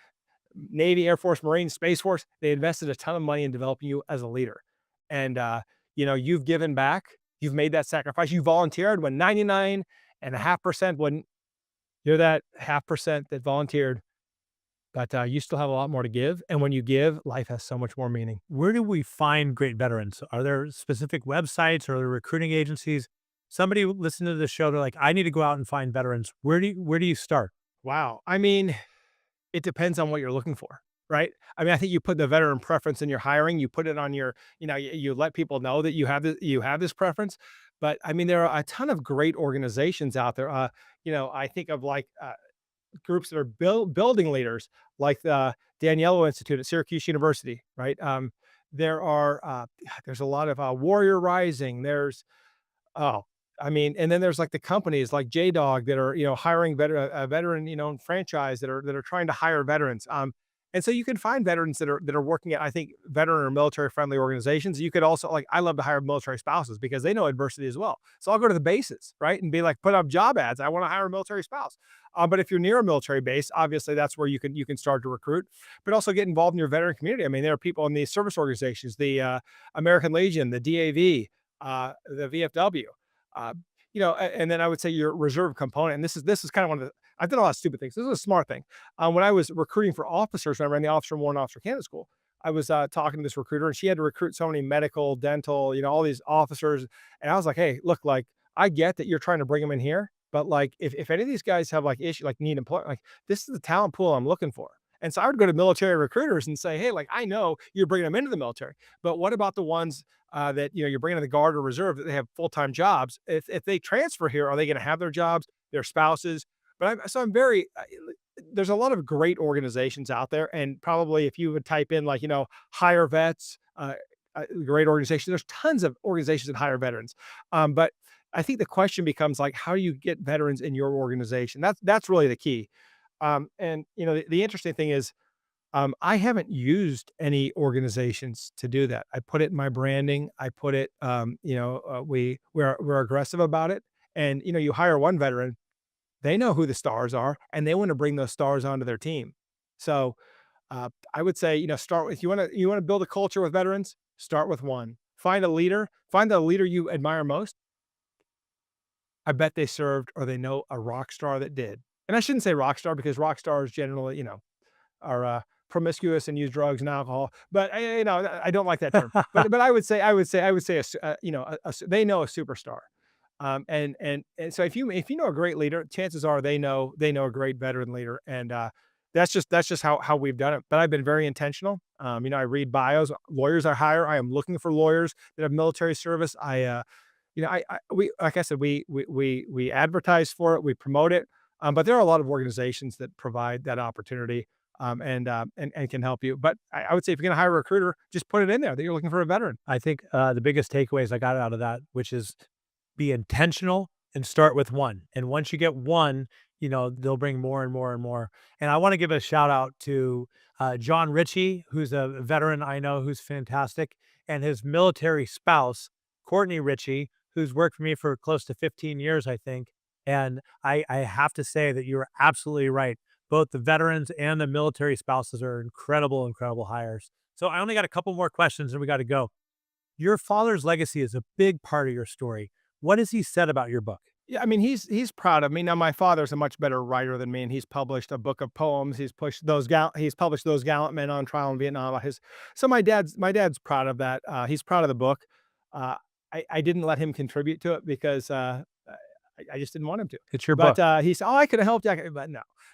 Navy, Air Force, Marines, Space Force, they invested a ton of money in developing you as a leader. And, you've given back, you've made that sacrifice, you volunteered when 99.5% wouldn't. You're that half percent that volunteered, but you still have a lot more to give. And when you give, life has so much more meaning. Where do we find great veterans? Are there specific websites or recruiting agencies? Somebody listening to the show, they're like, I need to go out and find veterans. Where do you start? Wow. I mean, it depends on what you're looking for, right? I mean, I think you put the veteran preference in your hiring, you put it on your, you let people know that you have this preference. But I mean, there are a ton of great organizations out there. I think of like groups that are building leaders, like the Daniello Institute at Syracuse University, right? There's a lot of Warrior Rising. Oh, I mean, and then there's like the companies like JDog that are, hiring a veteran, franchise that are trying to hire veterans. And so you can find veterans that are working at, I think, veteran or military friendly organizations. You could also like, I love to hire military spouses because they know adversity as well. So I'll go to the bases, right, and be like, put up job ads. I want to hire a military spouse. But if you're near a military base, obviously that's where you can start to recruit, but also get involved in your veteran community. I mean, there are people in these service organizations, the American Legion, the DAV, the VFW. Uh, and then I would say your reserve component. And this is kind of one of the I've done a lot of stupid things. This is a smart thing. When I was recruiting for officers, when I ran the Officer Warrant Officer Candidate School, I was talking to this recruiter, and she had to recruit so many medical, dental, all these officers. And I was like, hey, look, like I get that you're trying to bring them in here, but like if any of these guys have like issue, like need employment, like this is the talent pool I'm looking for. And so I would go to military recruiters and say, hey, like I know you're bringing them into the military, but what about the ones that you're bringing in the guard or reserve that they have full time jobs? If they transfer here, are they going to have their jobs, their spouses? I'm very. There's a lot of great organizations out there, and probably if you would type in like hire vets, great organization. There's tons of organizations that hire veterans, but I think the question becomes like, how do you get veterans in your organization? That's really the key. And the interesting thing is, I haven't used any organizations to do that. I put it in my branding. I put it, we're aggressive about it. And you hire one veteran, they know who the stars are, and they want to bring those stars onto their team. So I would say, start with you want to build a culture with veterans. Start with one. Find a leader. Find the leader you admire most. I bet they served or they know a rock star that did. And I shouldn't say rock star because rock stars generally, are promiscuous and use drugs and alcohol. But I don't like that term. But I would say they know a superstar. And so if you know a great leader, chances are they know a great veteran leader, and that's just how we've done it. But I've been very intentional. I read bios, lawyers I hire. I am looking for lawyers that have military service. We like I said, we advertise for it, we promote it, but there are a lot of organizations that provide that opportunity, and can help you. But I would say if you're going to hire a recruiter, just put it in there that you're looking for a veteran. I think the biggest takeaways I got out of that, which is be intentional and start with one. And once you get one, they'll bring more and more and more. And I want to give a shout out to John Ritchie, who's a veteran I know who's fantastic, and his military spouse, Courtney Ritchie, who's worked for me for close to 15 years, I think. And I have to say that you're absolutely right. Both the veterans and the military spouses are incredible, incredible hires. So I only got a couple more questions and we got to go. Your father's legacy is a big part of your story. What has he said about your book? Yeah, I mean, he's proud of me. Now, my father's a much better writer than me, and he's published a book of poems. He's published those gallant men on trial in Vietnam. So my dad's proud of that. He's proud of the book. Uh, I didn't let him contribute to it because I just didn't want him to. It's your But book. he said, "Oh, I could have helped you."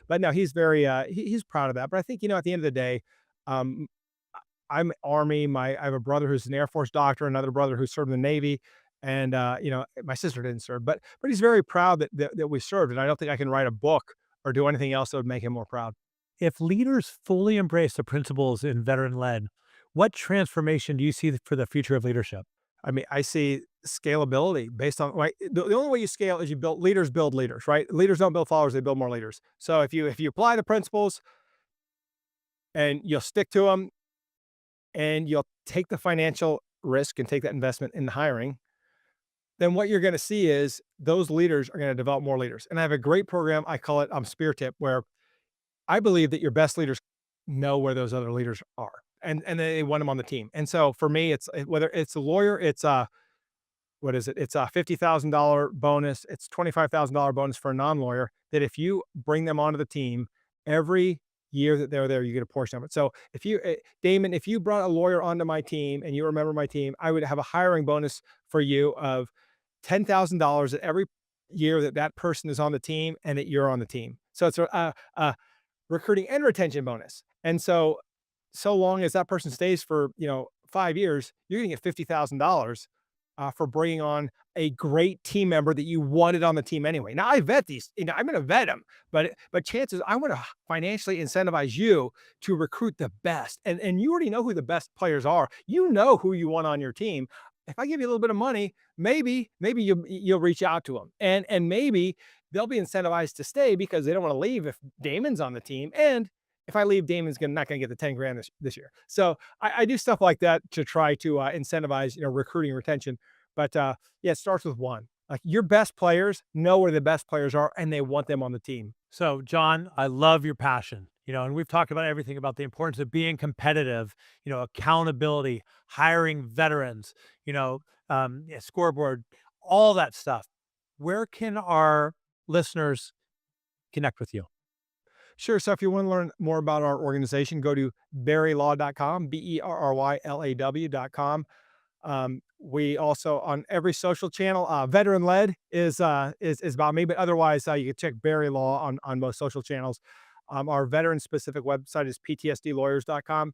But no, he's very he's proud of that. But I think at the end of the day, um, I'm Army. I have a brother who's an Air Force doctor, another brother who served in the Navy, and my sister didn't serve, but he's very proud that we served, and I don't think I can write a book or do anything else that would make him more proud. If leaders fully embrace the principles in veteran led, What transformation do you see for the future of leadership? I mean, I see scalability based on right. The only way you scale is you build leaders, right? Leaders don't build followers; they build more leaders. So if you apply the principles and you'll stick to them, and you'll take the financial risk and take that investment in the hiring, then what you're going to see is those leaders are going to develop more leaders. And I have a great program. I call it Spear Tip, where I believe that your best leaders know where those other leaders are, and they want them on the team. And so for me, it's whether it's a lawyer, it's what is it? It's a $50,000 bonus. It's $25,000 bonus for a non-lawyer that if you bring them onto the team every year that they're there, you get a portion of it. So if you, Damon, if you brought a lawyer onto my team and you remember my team, I would have a hiring bonus for you of $10,000 every year that that person is on the team and that you're on the team. So it's a recruiting and retention bonus. And so long as that person stays for 5 years, you're going to get $50,000 for bringing on a great team member that you wanted on the team anyway. Now I vet these, I'm going to vet them, but chances I want to financially incentivize you to recruit the best, and you already know who the best players are. You know who you want on your team. If I give you a little bit of money, maybe you'll reach out to them, and maybe they'll be incentivized to stay because they don't want to leave if Damon's on the team. And if I leave, Damon's not going to get the 10 grand this year. So I do stuff like that to try to incentivize, recruiting and retention. But yeah, it starts with one. Like your best players know where the best players are and they want them on the team. So, John, I love your passion, and we've talked about everything about the importance of being competitive, accountability, hiring veterans, yeah, scoreboard, all that stuff. Where can our listeners connect with you? Sure. So if you want to learn more about our organization, go to berrylaw.com, berrylaw.com. We also on every social channel, veteran led is about me, but otherwise you can check Barry Law on most social channels. Our veteran specific website is ptsdlawyers.com.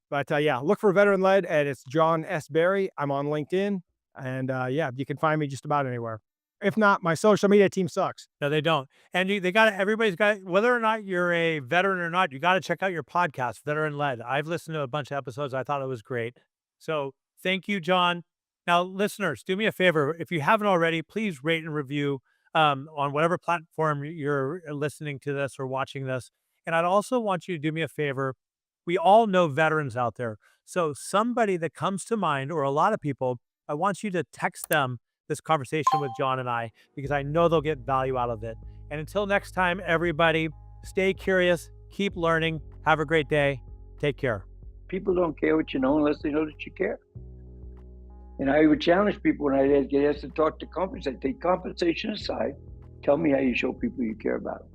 But yeah, look for veteran led, and it's John S. Barry. I'm on LinkedIn, and yeah, you can find me just about anywhere. If not, my social media team sucks. No, they don't. And they got everybody's got whether or not you're a veteran or not, you got to check out your podcast, Veteran Led. I've listened to a bunch of episodes. I thought it was great. So thank you, John. Now, listeners, do me a favor. If you haven't already, please rate and review on whatever platform you're listening to this or watching this. And I'd also want you to do me a favor. We all know veterans out there. So somebody that comes to mind, or a lot of people, I want you to text them this conversation with John and I, because I know they'll get value out of it. And until next time, everybody, stay curious, keep learning, have a great day. Take care. People don't care what you know unless they know that you care. And I would challenge people when I get asked to talk to companies, I take compensation aside, tell me how you show people you care about them.